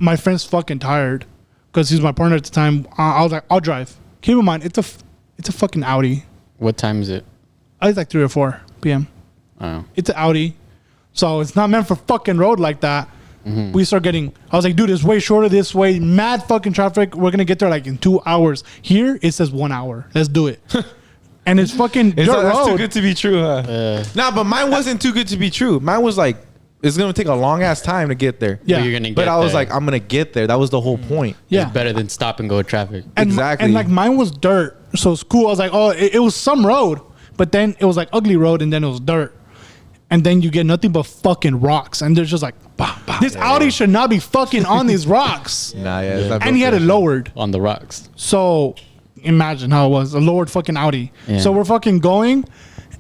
my friend's fucking tired, because he's my partner at the time. I was like, I'll drive. Keep in mind, it's a fucking Audi. What time is it? I was like 3 or 4 p.m. Oh. It's an Audi, so it's not meant for fucking road like that. We start getting. I was like, dude, it's way shorter this way. Mad fucking traffic. We're gonna get there like in 2 hours. Here it says 1 hour. Let's do it. And it's fucking dirt That's too road. good to be true, huh? Nah, but mine wasn't too good to be true. Mine was like, it's gonna take a long ass time to get there. Yeah. But you're gonna get But I was there. like, I'm gonna get there. That was the whole point. Yeah. It's better than stop and go traffic. And Exactly. And like mine was dirt, so it's cool. I was like, oh, it was some road, but then it was like ugly road, and then it was dirt, and then you get nothing but fucking rocks, and there's just like, bah, bah. This Audi should not be fucking on these rocks. Nah, yeah. It's not And he built had for it that. lowered, On the rocks. so imagine how it was a lowered fucking Audi. Yeah. So we're fucking going,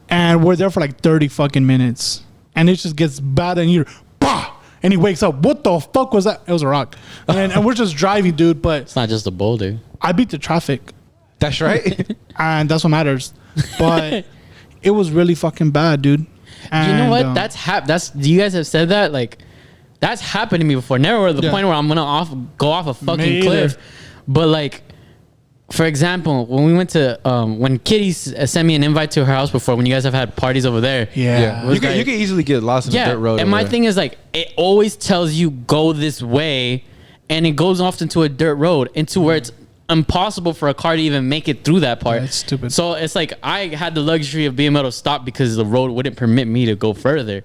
and we're there for like 30 fucking minutes, and it just gets bad, and you're, bah, and he wakes up. What the fuck was that? It was a rock, and we're just driving, dude. But It's not just a boulder. I beat the traffic. That's right. And that's what matters. But it was really fucking bad, dude. And, You know what? That's you guys have said that, like, that's happened to me before. Never to the Yeah. point where I'm gonna go off a fucking Me either. cliff. But like, for example, when we went to when Kitty sent me an invite to her house before, when you guys have had parties over there. Yeah. You can easily get lost in the Yeah. dirt road. And over my there. thing is like, it always tells you go this way, and it goes off into a dirt road, into where it's impossible for a car to even make it through that part. Yeah, it's stupid. So it's like I had the luxury of being able to stop because the road wouldn't permit me to go further.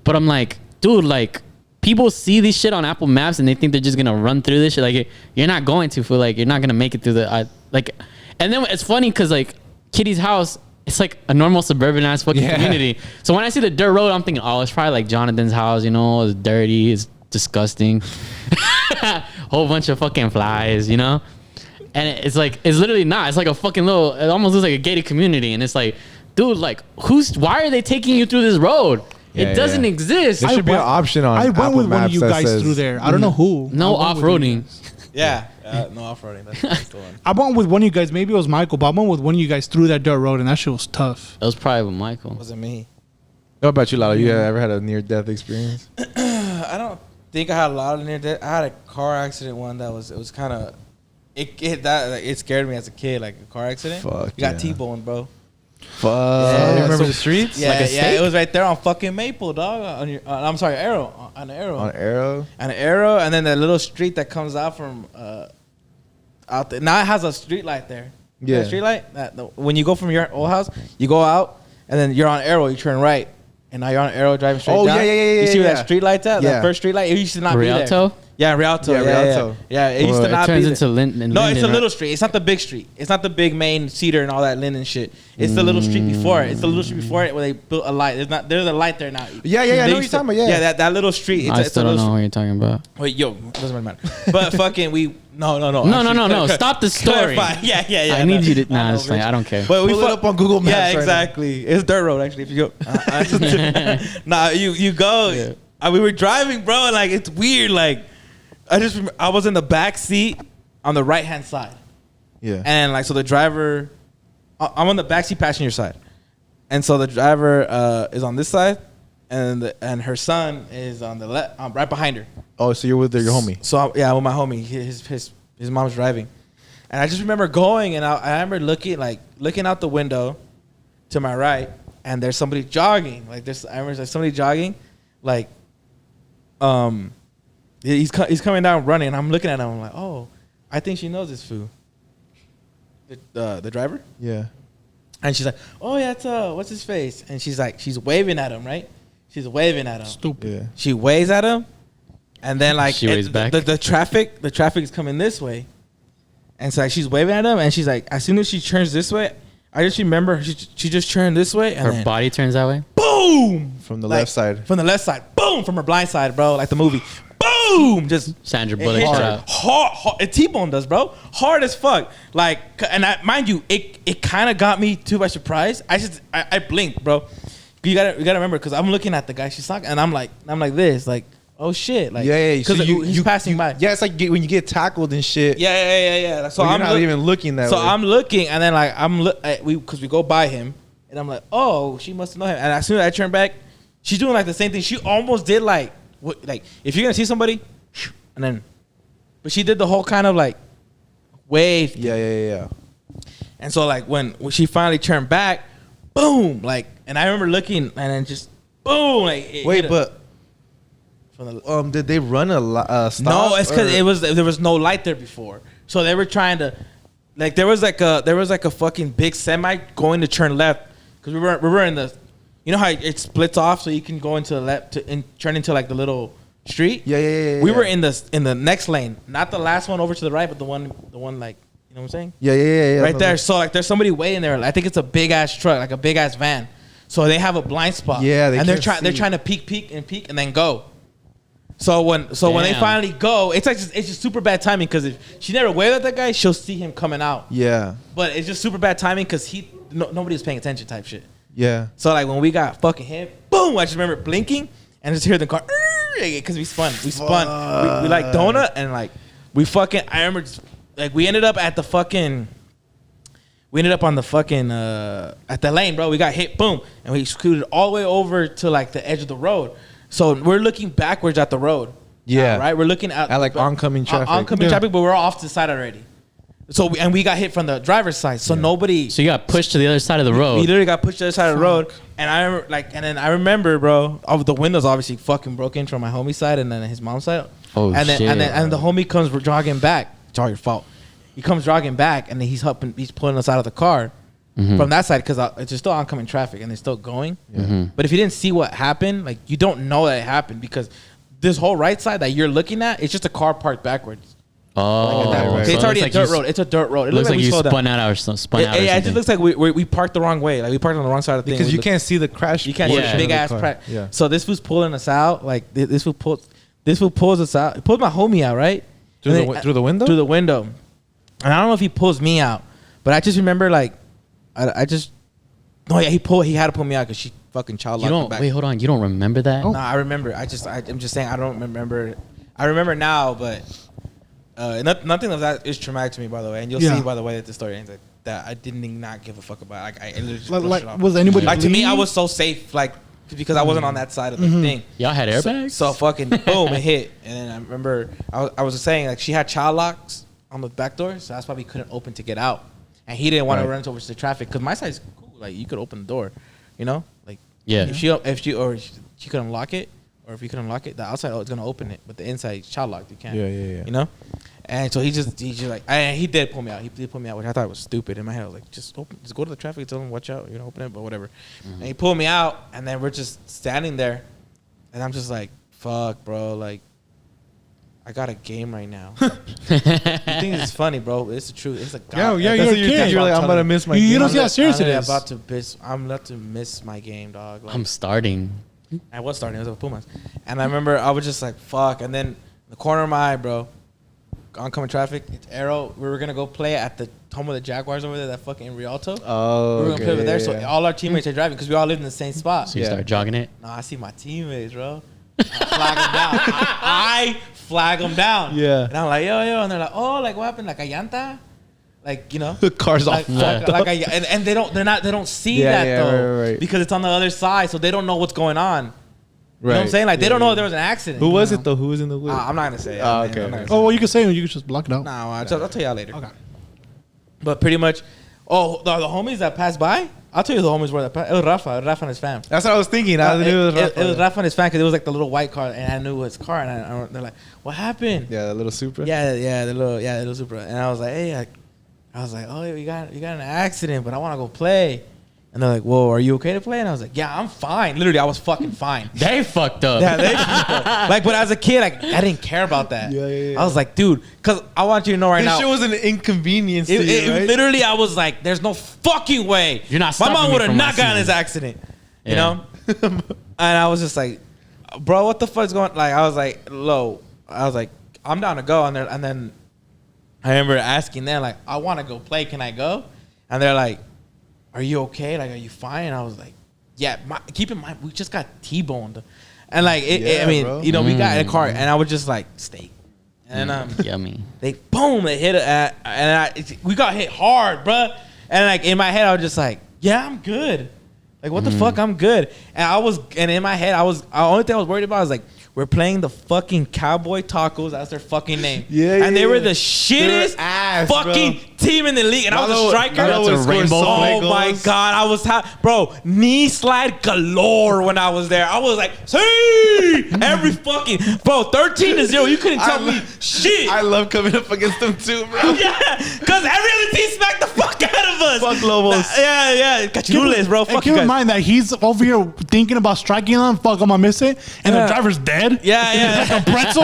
But I'm like, dude, like people see this shit on Apple Maps and they think they're just gonna run through this shit. Like you're not going to, for like you're not gonna make it through the like. And then it's funny because like Kitty's house, it's like a normal suburban ass fucking community. So when I see the dirt road, I'm thinking, oh, it's probably like Jonathan's house. You know, it's dirty, it's disgusting, whole bunch of fucking flies. You know, and it's like it's literally not. It's like a fucking little. It almost looks like a gated community, and it's like, dude, like why are they taking you through this road? It doesn't exist. There should be an option on I went Apple with one of Maps you that guys says- through there. I don't know who. No I went with you off-roading. guys. Yeah, no off-roading. That's the one. I went with one of you guys. Maybe it was Michael, but I went with one of you guys through that dirt road, and that shit was tough. That was probably with Michael. Wasn't me. What about you, Lalo? You ever had a near-death experience? I don't think I had a lot of near death. I had a car accident one that was kind of it scared me as a kid, like a car accident. Fuck, you got yeah. T-boned, bro. Fuck. Yeah, You remember so- the streets? Yeah, Like a yeah, steak? it was right there on fucking Maple, dog. I'm sorry, Arrow, on Arrow, On Arrow? on Arrow, and then that little street that comes out from out there. Now it has a street light there. Yeah. Street light. When you go from your old house, you go out, and then you're on Arrow. You turn right, and now you're on Arrow driving straight Oh, down. yeah, You see where yeah. that street light's at? Yeah. That first street light. It used to not be there. Rialto? Yeah, Rialto. Yeah, Yeah, Rialto. yeah. It used Well, to not it turns be into there. Linden. No, it's a Linden, little right? street. It's not the big street. It's not the big main Cedar and all that Linden shit. It's the little street before it. It's the little street before it where they built a light. There's a light there now. Yeah, I know They what you're used to- talking about, yeah. Yeah, that little street. I It's still a don't little know what you're talking about. Wait, yo, doesn't really matter. But fucking no. No. Stop the story. Clarify. Yeah. I need you to. Nah, know, it's fine. bitch. I don't care. But we Pull it up on Google Maps Yeah, right now. exactly. It's dirt road actually. If you go, nah, you go. Yeah. We were driving, bro. And like it's weird. Like I was in the back seat on the right hand side, Yeah. and like so the driver, I'm on the backseat passenger side, and so the driver is on this side, and her son is on the left, right behind her. Oh, so you're with your homie. So yeah, with my homie, his mom's driving, and I just remember going, and I remember looking out the window to my right, and there's somebody jogging. I remember there's somebody jogging, he's coming down running, and I'm looking at him. I'm like, oh, I think she knows this fool. The driver, Yeah. and she's like, oh yeah, it's what's his face, and she's waving at him, right? She's waving at him. Stupid. Yeah. She waves at him, and then like She waves back. The traffic is coming this way, and so like, she's waving at him, and she's like, as soon as she turns this way, I just remember she just turned this way, and Her then body turns that way. boom From the like, left side. from the left side, boom from her blind side, bro, like the movie, boom, just Sandra it Bullock hit her shot. hard. It T-boned us, bro, hard as fuck. Like, and mind you, it kind of got me too by surprise. I blinked, bro. You gotta remember, because I'm looking at the guy she's talking, and I'm like this, like, oh shit, like, Yeah. because So he's passing by. Yeah, it's like when you get tackled and shit. Yeah. So So I'm you're not even looking that So way. I'm looking, and then like because we go by him, and I'm like, oh, she must know him. And as soon as I turn back, she's doing like the same thing. She almost did like if you're gonna see somebody, and then, but she did the whole kind of like wave. Yeah. And so like when she finally turned back, boom, like, and I remember looking, and then just boom, like. Wait, but from the, did they run a stop? no, it's because or- there was no light there before, so they were trying to, like, there was like a fucking big semi going to turn left, because we were in the, you know how it splits off so you can go into the left and turn into like the little street. Yeah. We were in the next lane, not the last one over to the right, but the one like, you know what I'm saying? Yeah. Right there. So like, there's somebody waiting there. I think it's a big ass truck, like a big ass van. So they have a blind spot. Yeah, and they're can't they're see. trying to peek and then go. So when they Damn. finally go, it's just super bad timing, because if she never waved at that guy, she'll see him coming out. Yeah. But it's just super bad timing because nobody was paying attention type shit. Yeah. So like when we got fucking hit, boom! I just remember blinking and just hear the car, because we spun. We like donut, and like we fucking. I remember like we ended up at the fucking. We ended up on the fucking at the lane, bro. We got hit, boom, and we scooted all the way over to like the edge of the road. So we're looking backwards at the road. Yeah. Right. We're looking at Like oncoming traffic. Oncoming traffic, but we're all off to the side already. So we got hit from the driver's side. So nobody. So you got pushed to the other side of the We road. literally got pushed to the other side of the road, and I remember, then I remember, bro, all the windows obviously fucking broke in from my homie's side and then his mom's side. Oh, and then, shit. And the homie comes jogging back. It's all your fault. He comes jogging back, and then he's pulling us out of the car from that side, because it's just still oncoming traffic and they're still going. But if you didn't see what happened, like, you don't know that it happened, because this whole right side that you're looking at, it's just a car parked backwards. Oh, right. So it's already a dirt road. It's a dirt road. It Looks like we you slowed spun down. out or something. Yeah, it just looks like we parked the wrong way. Like we parked on the wrong side of the thing. Because We you look- can't see the crash. You can't see Yeah. the big ass car. crack. Yeah. So this fool's pulling us out. Like this fool pulls us out. He pulls my homie out, right? Through And the then- wi- through the window? Through the window. And I don't know if he pulls me out, but I just remember like, I just. No, yeah, he had to pull me out because she fucking child You locked me don't back. wait. Hold on. You don't remember that? No, I remember. I'm just saying I don't remember. I remember now, but nothing of that is traumatic to me, by the way. And you'll see by the way that the story ends that I didn't not give a fuck about. Like I literally just brushed it off. was anybody Like to me, I bleeding? was so safe, like because I wasn't on that side of the thing. Y'all had airbags. So fucking boom, it hit. And then I remember I was saying like she had child locks on the back door, so that's why we couldn't open to get out. And he didn't want to run over to the traffic because my side's cool. Like you could open the door, you know, like Yeah. If she couldn't lock it, or if you couldn't lock it, the outside it's gonna open it, but the inside child locked. You can't. Yeah. You know. And so he just like he did pull me out. He did pull me out, which I thought was stupid. In my head, I was like, just go to the traffic, tell him watch out, you know, open it, but whatever. And he pulled me out, and then we're just standing there, and I'm just like, fuck, bro, like. I got a game right now. You think it's funny, bro? It's the truth. It's like Yeah, God. you're That's a what you're kid. thinking. You're like, I'm gonna miss my You game. don't see how serious it is. I'm about to miss my game, dog. Like, I'm starting. I was starting. It was with Pumas, and I remember I was just like, "Fuck!" And then in the corner of my eye, bro, oncoming traffic. It's Arrow. We were gonna go play at the home of the Jaguars over there. That fucking Rialto. Oh, We were gonna play over there. So yeah. all our teammates are driving because we all live in the same spot. So you Yeah. start jogging it. No, I see my teammates, bro. I flag them down. I flag them down. Yeah. And I'm like, yo, and they're like, oh, like what happened? Like a llanta? Like, you know. The car's all Like, fucked up. and they don't see Yeah, that yeah, though, right. because it's on the other side, so they don't know what's going on. You know what I'm saying? Like they don't know there was an accident. Who was you it though? Who was in the wheel? know? I'm not gonna say. Oh, man. okay. I'm not gonna Oh, well, you can say it. You can just block it out. say. Nah, I'll tell y'all later. Okay. But pretty much, the homies that passed by, I'll tell you the homies were that. It was Rafa and his fam. That's what I was thinking. I knew it was It was Rafa and his fan because it was like the little white car, and I knew it was his car, and they're like, "What happened?" Yeah, the little Supra. Yeah, the little Supra, and I was like, "Hey," I was like, "Oh, yeah, we got an accident, but I want to go play." And they're like, "Whoa, are you okay to play?" And I was like, "Yeah, I'm fine." Literally, I was fucking fine. They fucked up. Yeah, like, but as a kid, like, I didn't care about that. Yeah. I was like, dude, because I want you to know right This now. shit was an inconvenience to you, right? Literally, I was like, "There's no fucking way." You're not My stopping mom me would have from not gotten my this season. accident. You Yeah. know. And I was just like, "Bro, what the fuck's going?" Like, I was like, "Low." I was like, "I'm down to go." And then I remember asking them, like, "I want to go play. Can I go?" And they're like, "Are you okay? Like, are you fine?" And I was like, "Yeah." Keep in mind, we just got T-boned, and like, Yeah, I mean, bro. you know, we got in a car, and I was just like, "Steak," and Yummy. they hit it, we got hit hard, bruh. And like in my head, I was just like, "Yeah, I'm good." Like, what the fuck? I'm good. And in my head, the only thing I was worried about was like, we're playing the fucking Cowboy Tacos. That's their fucking name. Yeah, and they yeah, were yeah. the shittest ass, fucking bro. team in the league. And I was a striker. Lalo That's a would score rainbow so many Oh my goals. god, I was bro, knee slide galore when I was there. I was like, see, every fucking 13-0. You couldn't tell me shit. I love coming up against them too, bro. Yeah, because every other team smacked the fuck out of us. Fuck Lobos. Yeah. Cachirules, bro. And Fuck keep you in guys. mind that he's over here thinking about striking them. Fuck, I'm gonna miss it, and Yeah. the driver's dead. Yeah. Like a pretzel.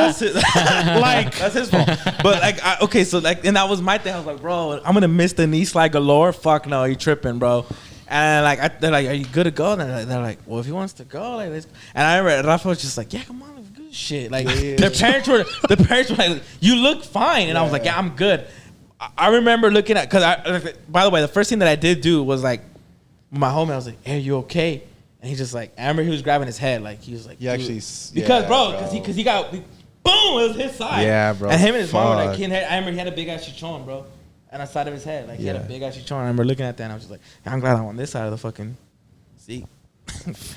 Like that's his fault. But like, okay, so like, and that was my thing. I was like, bro, I'm gonna miss the knee slide galore. Fuck no, you tripping, bro. And like, they're like, are you good to go? And they're like, well, if he wants to go, like, let's. And I remember Rafa was just like, yeah, come on, let's do shit. Like, their parents were like, you look fine, and I was like, yeah, I'm good. I remember looking at, by the way, the first thing that I did do was like, my homie, I was like, hey, are you okay? And he's just like, I remember he was grabbing his head, like he was like, You actually, because he got boom, it was his side. Yeah, bro. And him and his mom were like, Fuck. I remember he had a big ass chichon, bro, on the side of his head, like he had a Yeah. big ass chichon. I remember looking at that, and I was just like, I'm glad I'm on this side of the fucking seat.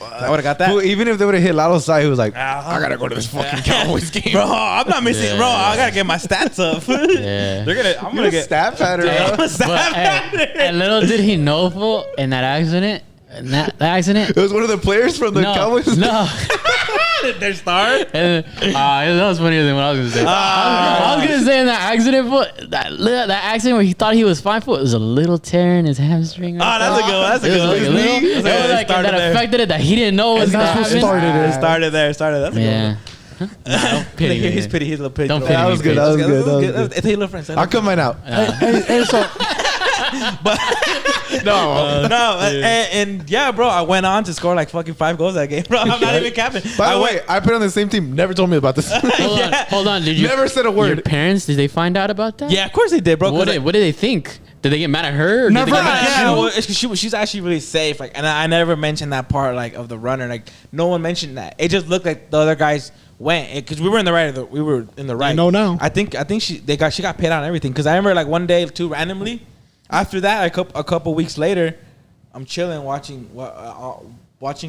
I would have got that. Well, even if they would have hit Lalo's side, he was like, I gotta go to this fucking Cowboys game. bro. I'm not missing, bro. I gotta get my stats up. Yeah. I'm You're gonna a get stat pattern, I'm bro. a stat But pattern. and little did he know, fool, in that accident, It was one of the players from the Cowboys. No. Their star. And, that was funnier than what I was gonna say. I was gonna say in that accident, fool, that accident where he thought he was fine, fool, it was a little tear in his hamstring. Oh, that's a good one. That's a It was good like a one. little, it was like Started that there. affected it that he didn't know was And gonna that's what happen. started it. Started there. That's a good Yeah. one. Don't pity me. He's pity. He's a little pity. Don't pity That me, was good. bitch. That was good. It's a little friend. I'll cut mine out. Hey, so And yeah, bro, I went on to score like fucking 5 goals that game, bro. I'm not even capping. By the way, I put on the same team. Never told me about this. Hold on. Did you Never said a Your word. parents, did they find out about that? Yeah, of course they did, bro. What did they think? Did they get mad at her? Or Never did they get mad at again. you? Well, it's 'cause she's actually really safe. Like, and I never mentioned that part like of the runner. Like, no one mentioned that. It just looked like the other guys went because we were in the right. We were in the right. I know now. I think she got paid out and everything. Because I remember like one day, two randomly. After that, a couple weeks later, I'm chilling watching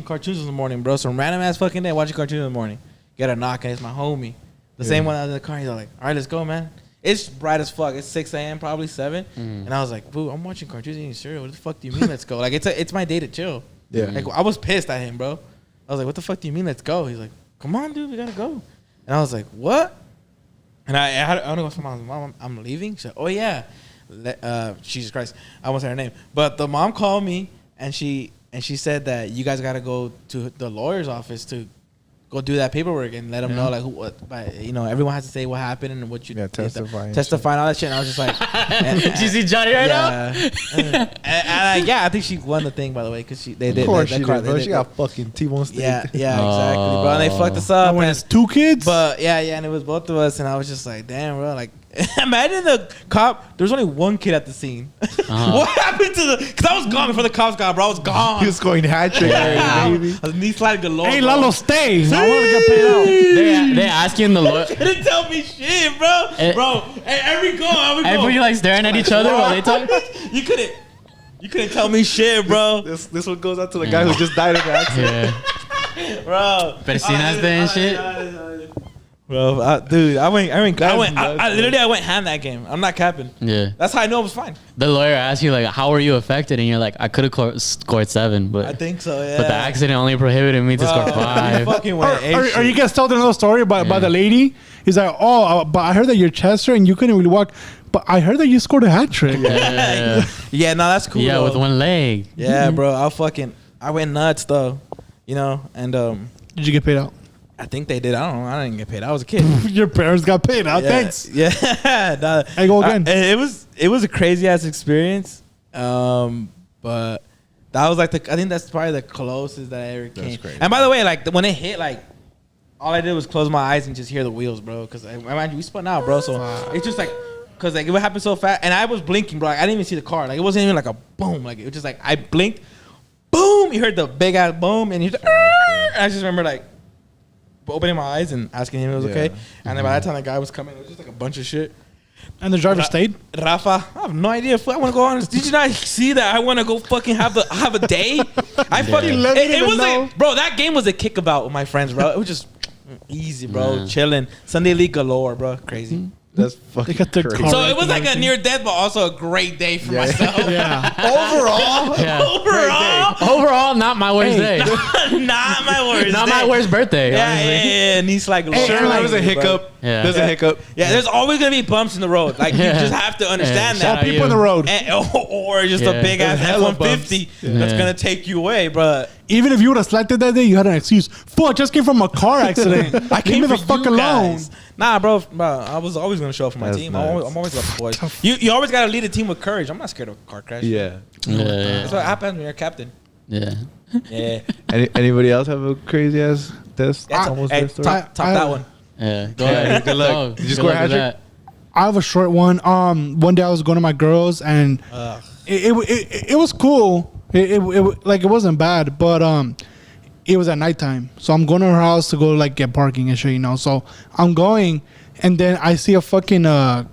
cartoons in the morning, bro. Some random ass fucking day watching cartoons in the morning. Get a knock and it's my homie. The same one that was in the car. He's like, all right, let's go, man. It's bright as fuck. It's 6 a.m., probably 7. And I was like, boo, I'm watching cartoons eating cereal. What the fuck do you mean let's go? Like, it's my day to chill. Yeah. Like, I was pissed at him, bro. I was like, what the fuck do you mean let's go? He's like, come on, dude, we gotta go. And I was like, what? And I don't know what's my mom. I'm leaving. She said, oh, yeah. Jesus Christ. I almost said her name. But the mom called me, and she said that you guys gotta go to the lawyer's office to go do that paperwork and let them know like everyone has to say what happened and what you testify and all that shit. And I was just like, Did you see Johnny right now? I think she won the thing, by the way, because they did. Of course she that car, did, bro. She got fucking T-bone steak. Yeah, exactly, bro. And they fucked us up. when it's 2 kids. But and it was both of us, and I was just like, damn, bro, like. Imagine the cop. There was only one kid at the scene. What happened to the? Because I was gone before the cops got, bro. I was gone. He was scoring hat trick, baby. I was knee slide galore. Hey, bro. Lalo, stay. I want to get paid out. They asking the lawyer. They didn't tell me shit, bro. Hey, every goal. Everybody like staring at each other while they talk. You couldn't tell me shit, bro. This one goes out to the guy who just died in the accident. Yeah. Bro. Persinas and shit. Bro, I went ham that game. I'm not capping. Yeah. That's how I know it was fine. The lawyer asked you like, how were you affected? And you're like, I could have scored 7, but I think so, yeah. But the accident only prohibited me to score 5. Fucking went Or you guys told another story by the lady. He's like, but I heard that you're Chester and you couldn't really walk. But I heard that you scored a hat trick. Yeah. Yeah, no, that's cool. Yeah, though. with one leg. Yeah, bro. I went nuts though. And Did you get paid out? I think they did. I don't know. I didn't get paid. I was a kid. Your parents got paid out. Thanks. Yeah. Nah, I go again. It was a crazy ass experience. But that was like I think that's probably the closest that I ever came. crazy. And by the way, like when it hit, like all I did was close my eyes and just hear the wheels, bro. Because imagine we spun out, bro. So it's just like. Cause like it would happen so fast, and I was blinking, bro. Like, I didn't even see the car. Like it wasn't even like a boom. Like it was just like I blinked, boom. You heard the big ass boom, and you. I just remember like opening my eyes and asking him if it was okay. And then by that time the guy was coming, it was just like a bunch of shit. And the driver stayed? Rafa, I have no idea. I want to go on. Did you not see that? I want to go fucking have a day. I fucking. It was like, bro. That game was a kickabout with my friends, bro. It was just easy, bro. Chilling. Sunday league galore, bro. Crazy. That's fucking crazy. So it was like a near death, but also a great day for myself. Yeah. Overall, not my worst day. Not my worst. Not my worst birthday. Yeah. And he's like, Sure, there was a hiccup. Yeah. There's a hiccup. Yeah, there's always gonna be bumps in the road. Like you just have to understand Shout that. out People in the road. Or just a big ass hella F-150 that's gonna take you away, bro. Even if you would have selected that day, you had an excuse. Fuck, just came from a car accident. I came Leave me for the fuck you alone. guys. Nah, bro. I was always gonna show up for my That's team. nuts. I'm always about the boys. You always gotta lead a team with courage. I'm not scared of a car crash. Yeah. That's what happens when you're a captain. Yeah. Yeah. Anybody else have a crazy ass test? Almost Hey, death story? top that one. Yeah. Go ahead. Good luck. Go. Did you Good score a luck hat with trick? that. I have a short one. One day I was going to my girls and it was cool. It wasn't bad, but it was at nighttime. So I'm going to her house to go like get parking and shit, So I'm going and then I see a fucking I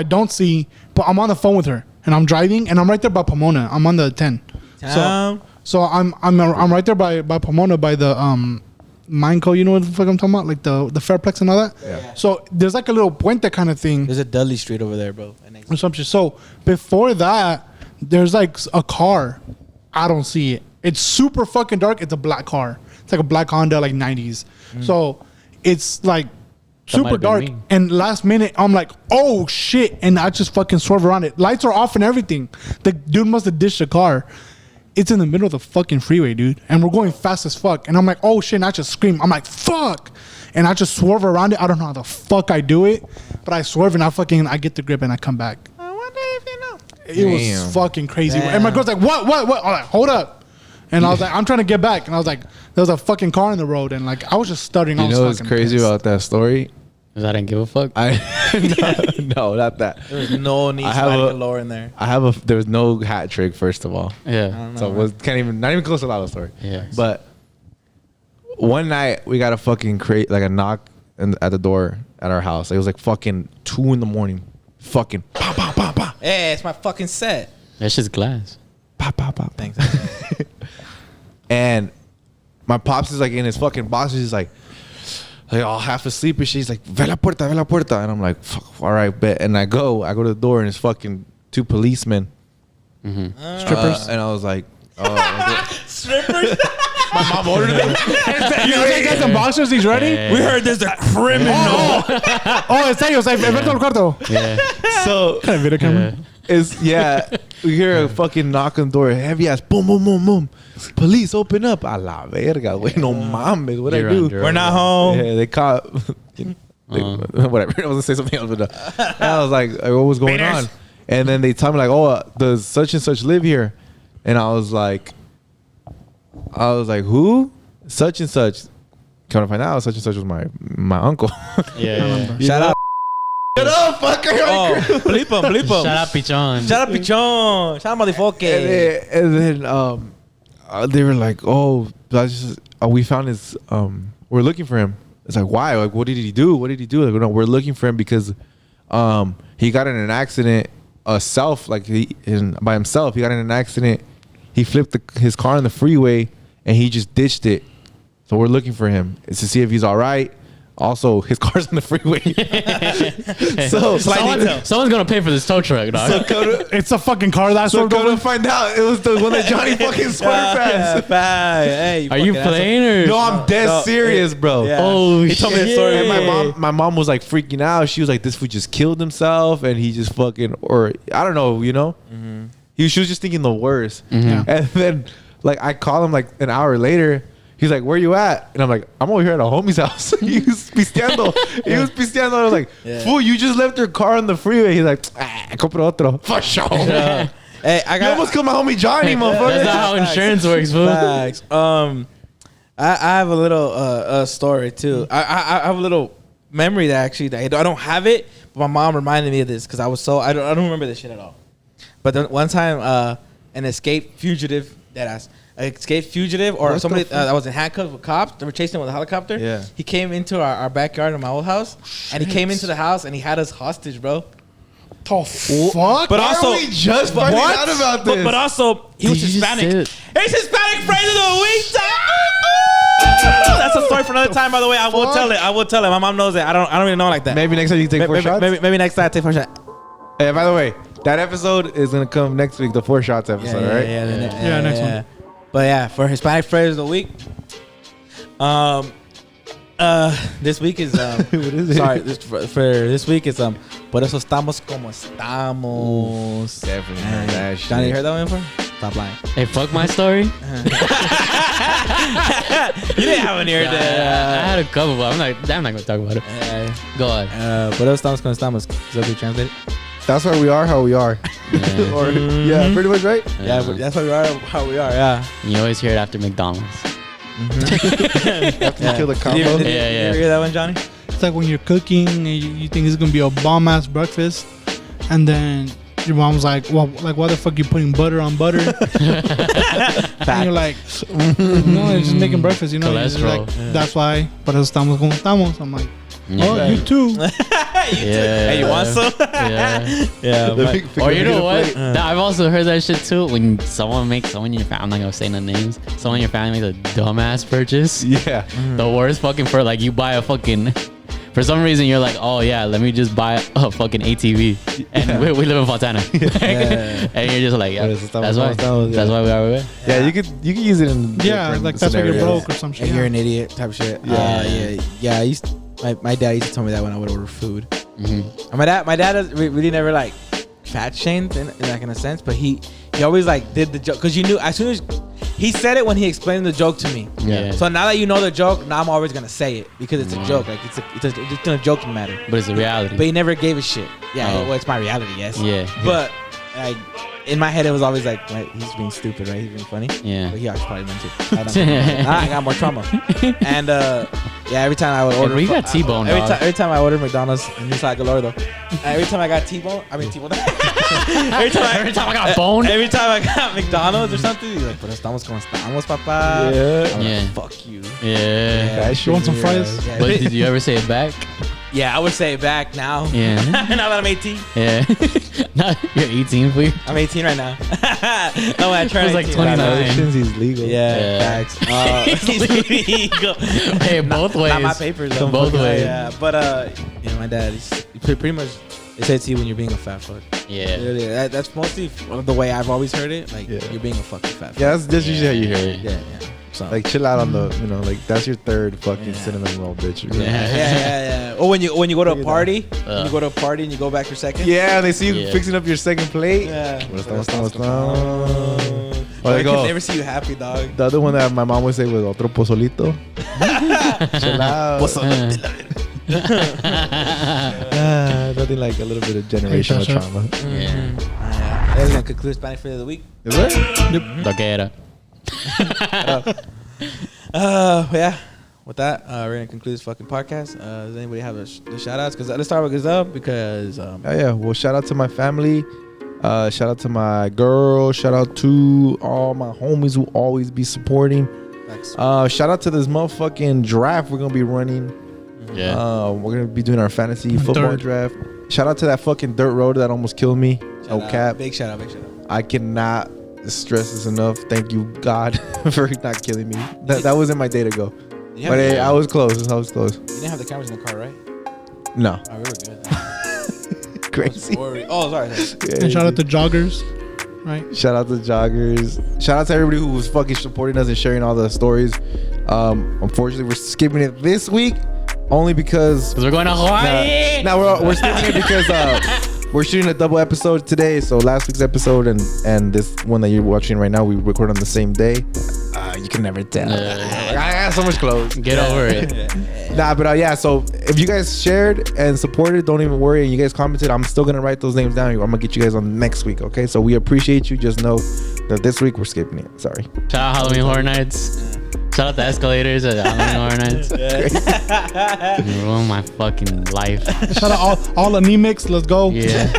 don't see, but I'm on the phone with her and I'm driving and I'm right there by Pomona. I'm on the 10. So I'm right there by Pomona by the Mineco, you know what the fuck I'm talking about? Like the Fairplex and all that. Yeah. So there's like a little puente kind of thing. There's a Dudley Street over there, bro. Or some shit. So before that, there's like a car. I don't see it. It's super fucking dark. It's a black car. It's like a black Honda, like 90s. So it's like might super have been dark. me. And last minute, I'm like, oh shit. And I just fucking swerve around it. Lights are off and everything. The dude must have dished the car. it's in the middle of the fucking freeway, dude. And we're going fast as fuck. And I'm like, oh shit, and I just scream. I'm like, fuck. And I just swerve around it. I don't know how the fuck I do it, but I swerve and I get the grip and I come back. I wonder if you know. It was fucking crazy. And my girl's like, what? I'm like, hold up. And I was like, I'm trying to get back. And I was like, there was a fucking car in the road. And like, I was just stuttering. You know what's crazy about that story? Because I didn't give a fuck. No, not that. There's no need to lower in there. There was no hat trick, first of all. Yeah. So not even close to Lalo's story. Yeah. But one night we got a fucking a knock at the door at our house. It was like fucking 2 a.m. Fucking pop, pop, pop, pop. Hey, it's my fucking set. That's just glass. Pop, pop, pop. Thanks. And my pops is like in his fucking box. He's like all half asleep and she's like, ve la puerta. And I'm like, fuck, all right, bet. And I go to the door and it's fucking 2 policemen. Mm-hmm. Strippers. And I was like, oh. Strippers? My mom ordered them. You got some boxers? He's ready? Yeah. We heard there's a criminal. Oh, en serio. O sea, vete al cuarto. Yeah. So Kind of video camera. we hear a fucking knock on the door, heavy ass, boom, boom, boom, boom. Police, open up. A la verga, güey. No mames, what I do? We're not home. Yeah, they caught. Whatever. I was gonna say something else, but and I was like, what was going on? And then they tell me like, oh, does such and such live here? And I was like, who? Such and such. Come to find out, such and such was my uncle. Yeah. Shout out. Shut up, fucker. Oh, bleep him. Shout out, Pichon. Shout out, Pichon. Shout out, motherfucker. And then they were like, oh, we found his, we're looking for him. It's like, why? Like, what did he do? Like, no, we're looking for him because he got in an accident by himself. He got in an accident. He flipped his car on the freeway and he just ditched it. So we're looking for him. It's to see if he's all right. Also, his car's on the freeway. So someone's gonna pay for this tow truck, dog. It's a fucking car that's so go to find out. It was the one that Johnny fucking sweater pants. Hey, Are you playing or? No, I'm dead serious, bro. Yeah. Oh, He told me the story. And my mom was like freaking out. She was like, this fool just killed himself and he just fucking, or I don't know, you know? Mm-hmm. She was just thinking the worst. Mm-hmm. And then like I call him like an hour later. He's like, where you at? And I'm like, I'm over here at a homie's house. He was pisteando. I was like, fool, you just left your car on the freeway. He's like, compra otro. For sure. Hey, I got. You almost killed my homie Johnny, motherfucker. That's not how insurance works, fool. Facts. I have a little story too. I have a little memory that I don't have it, but my mom reminded me of this because I don't remember this shit at all. But then one time, an escaped fugitive, or somebody that was in handcuffs with cops. They were chasing him with a helicopter. Yeah. He came into our backyard in my old house, and he came into the house and he had us hostage, bro. The fuck? But also, we just finding out about this? But also, he was Did you Hispanic. just It's Hispanic phrase of the week. That's a story for another time, by the way. I will tell it. My mom knows it. I don't really know like that. Maybe next time you can take 4 shots. Maybe next time I take 4 shots. Hey, by the way, that episode is gonna come next week, the 4 shots episode, right? Yeah, next one. But yeah, for Hispanic phrase of the week, this week is What is it? sorry, for this week is por eso estamos como estamos. Definitely heard that shit. Johnny, you heard that one before? Stop lying. Hey, fuck my story. You didn't have any heard I that. had a couple, but I'm not gonna talk about it. Go on. Por eso estamos como estamos. Is that what you translate? That's why we are how we are. Yeah. Or, yeah, pretty much right. Yeah, but that's why we are how we are. Yeah. You always hear it after McDonald's. After you kill the combo. Did you Yeah. hear that one, Johnny? It's like when you're cooking and you think it's gonna be a bomb ass breakfast, and then your mom's like, "Well, like why the fuck you putting butter on butter?" And you're like, "No, it's just making breakfast, you know." You're just Cholesterol. like, that's why. Por eso estamos como estamos. I'm like, oh, you too. Yeah. Hey, you want some? Yeah. Yeah. Or you know what? I've also heard that shit too. When someone in your family, I'm not gonna say no names. Someone in your family makes a dumbass purchase. Yeah. The worst fucking for like you buy a fucking. For some reason you're like, oh yeah, let me just buy a fucking ATV, and we live in Fontana, and you're just like, yeah, that's why we are where we are. Yeah, you could use it in different like that's why you're scenarios. broke or some shit. And you're an idiot type shit. Yeah. My dad used to tell me that when I would order food. Mm-hmm. And my dad really never like fat shamed in like in a sense, but he always like did the joke because you knew as soon as he said it when he explained the joke to me. Yeah. So now that you know the joke, now I'm always gonna say it because it's a joke. Like it's a joking matter. But it's a reality. But he never gave a shit. Yeah. Oh. Well, it's my reality. Yes. Yeah. But like in my head, it was always like, right, he's being stupid, right? He's being funny. Yeah. But he actually probably meant to. I don't know. I got more trauma. And yeah, every time I would order, we got T-bone. Every time I ordered McDonald's, and he's like Galore though. Every time I got T-bone, every time I got bone. Every time I got McDonald's or something, he's like, "Pero estamos como estamos, papá." Yeah. Yeah. Like, fuck you. Yeah. You want some fries? Yeah. But did you ever say it back? Yeah, I would say it back now. Yeah. Now that I'm 18. Yeah. No, you're 18, please. I'm 18 right now. No, when I turned It was like 18. 29. He's legal. Yeah, facts. He's legal. Hey, both ways. Not my papers. Though. Both ways. Yeah, but you know, my dad, he's pretty much. They say to you when you're being a fat fuck. Yeah. Literally, that's mostly the way I've always heard it. Like Yeah. you're being a fucking fat fuck. Yeah, that's usually how you hear it. Yeah. So. Like chill out on the, like that's your third fucking cinnamon roll, bitch. Yeah. Or when you go to a party, when you go to a party and you go back your second. Yeah, they see you Yeah. fixing up your second plate. Yeah. Oh, they I go. can never see you happy, dog. The other one that my mom would say was otro pozolito. Chill out. Nothing like a little bit of generational shit. trauma. Yeah. That's gonna conclude Spanish for the week. Is it? Lo que era. Yeah. With that, we're gonna conclude this fucking podcast. Does anybody have the shout outs? Because let's start with Gazelle because Yeah. Well, shout out to my family. Shout out to my girl. Shout out to all my homies who always be supporting. Shout out to this motherfucking draft we're gonna be running. Yeah. We're gonna be doing our fantasy football draft. Shout out to that fucking dirt road that almost killed me. No cap. Big shout out. I cannot stress this enough. Thank you, God, for not killing me. That wasn't my day to go. Yeah, But I was close. You didn't have the cameras in the car, right? No. Oh, we were good. Crazy. Oh, sorry. Yeah. And shout out to joggers, right? Shout out to joggers. Shout out to everybody who was fucking supporting us and sharing all the stories. Unfortunately, we're skipping it this week only because we're going to Hawaii. Now we're skipping it because we're shooting a double episode today. So last week's episode and this one that you're watching right now, we record on the same day. You can never tell. I got so much clothes. Get over it. Nah, but yeah. So if you guys shared and supported, don't even worry. And you guys commented, I'm still gonna write those names down. I'm gonna get you guys on next week. Okay. So we appreciate you. Just know that this week we're skipping it. Sorry. Shout out Halloween Horror Nights. Shout out the escalators at Halloween Horror Nights. You ruined my fucking life. Shout out all anemics. Let's go. Yeah.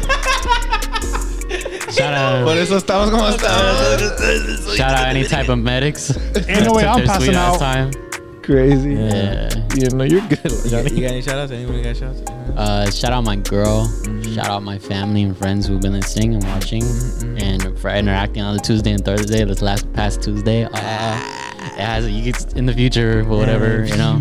Shout out. Por eso estamos como estamos. Shout out any type of medics. Ain't no way I'm passing out. Time. Crazy. Yeah. You know you're good. You got any shout outs? Anybody got shout outs? Shout out my girl. Shout out my family and friends who've been listening and watching and for interacting on the Tuesday and Thursday. This past Tuesday. It has you get in the future or whatever, you know.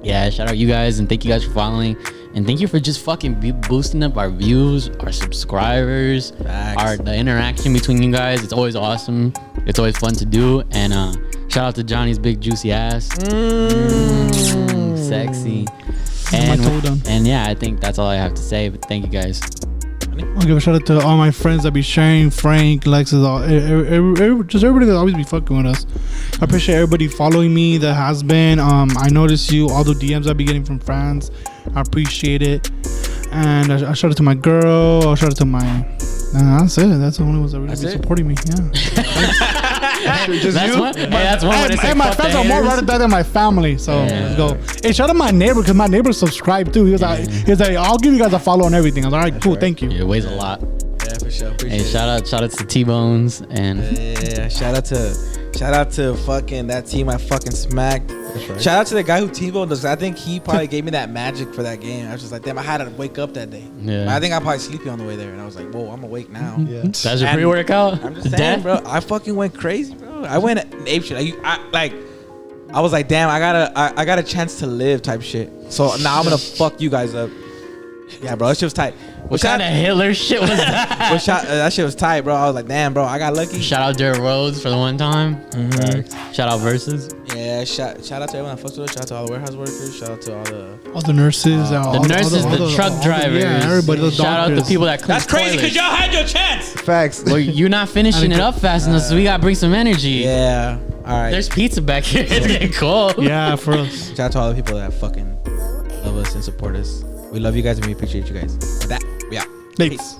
Yeah, shout out you guys and thank you guys for following and thank you for just fucking boosting up our views, our subscribers, the interaction between you guys. It's always awesome. It's always fun to do. And shout out to Johnny's big juicy ass. Sexy. And yeah, I think that's all I have to say. But thank you guys. I'll give a shout out to all my friends that be sharing, Frank, Lexus, just everybody that always be fucking with us. I appreciate everybody following me that has been. I notice you, all the DMs I be getting from fans. I appreciate it. And I shout out to my girl. I shout out to my. That's it. That's the only ones that really be supporting me. Yeah. That's one. That's one way to say my fuck friends the are more haters. rather than my family. So let's go. Hey, shout out my neighbor because my neighbor subscribed too. He was like, I'll give you guys a follow on everything. I was like, all right, cool, thank you. Yeah, it weighs a lot. Yeah, for sure. Appreciate Hey, shout out to T-Bones and Yeah, shout out to fucking that team I fucking smacked. Right. Shout out to the guy who T-boned us. I think he probably gave me that magic for that game. I was just like, damn, I had to wake up that day. Yeah. I think I probably sleepy on the way there, and I was like, whoa, I'm awake now. Yeah. That's your And pre-workout. I'm just saying, bro. I fucking went crazy, bro. I went ape shit. I was like, damn, I got a chance to live type shit. So now I'm gonna fuck you guys up. Yeah, bro, that shit was tight. What kind of Hitler shit was that? That shit was tight, bro. I was like, damn, bro, I got lucky. Shout out Derrick Rose for the one time. Shout out Versus. Yeah, shout out to everyone that fucks with us. Shout out to all the warehouse workers. Shout out to all the nurses, the truck drivers. Yeah, everybody. The Shout out doctors. the people that clean That's crazy toilets. because y'all had your chance. Facts. Well, you're not finishing it up fast enough, so we gotta bring some energy. Yeah. All right. There's pizza back here. It's getting cold. Yeah, for us. Shout out to all the people that fucking love us and support us. We love you guys and we appreciate you guys. With that, we out. Thanks.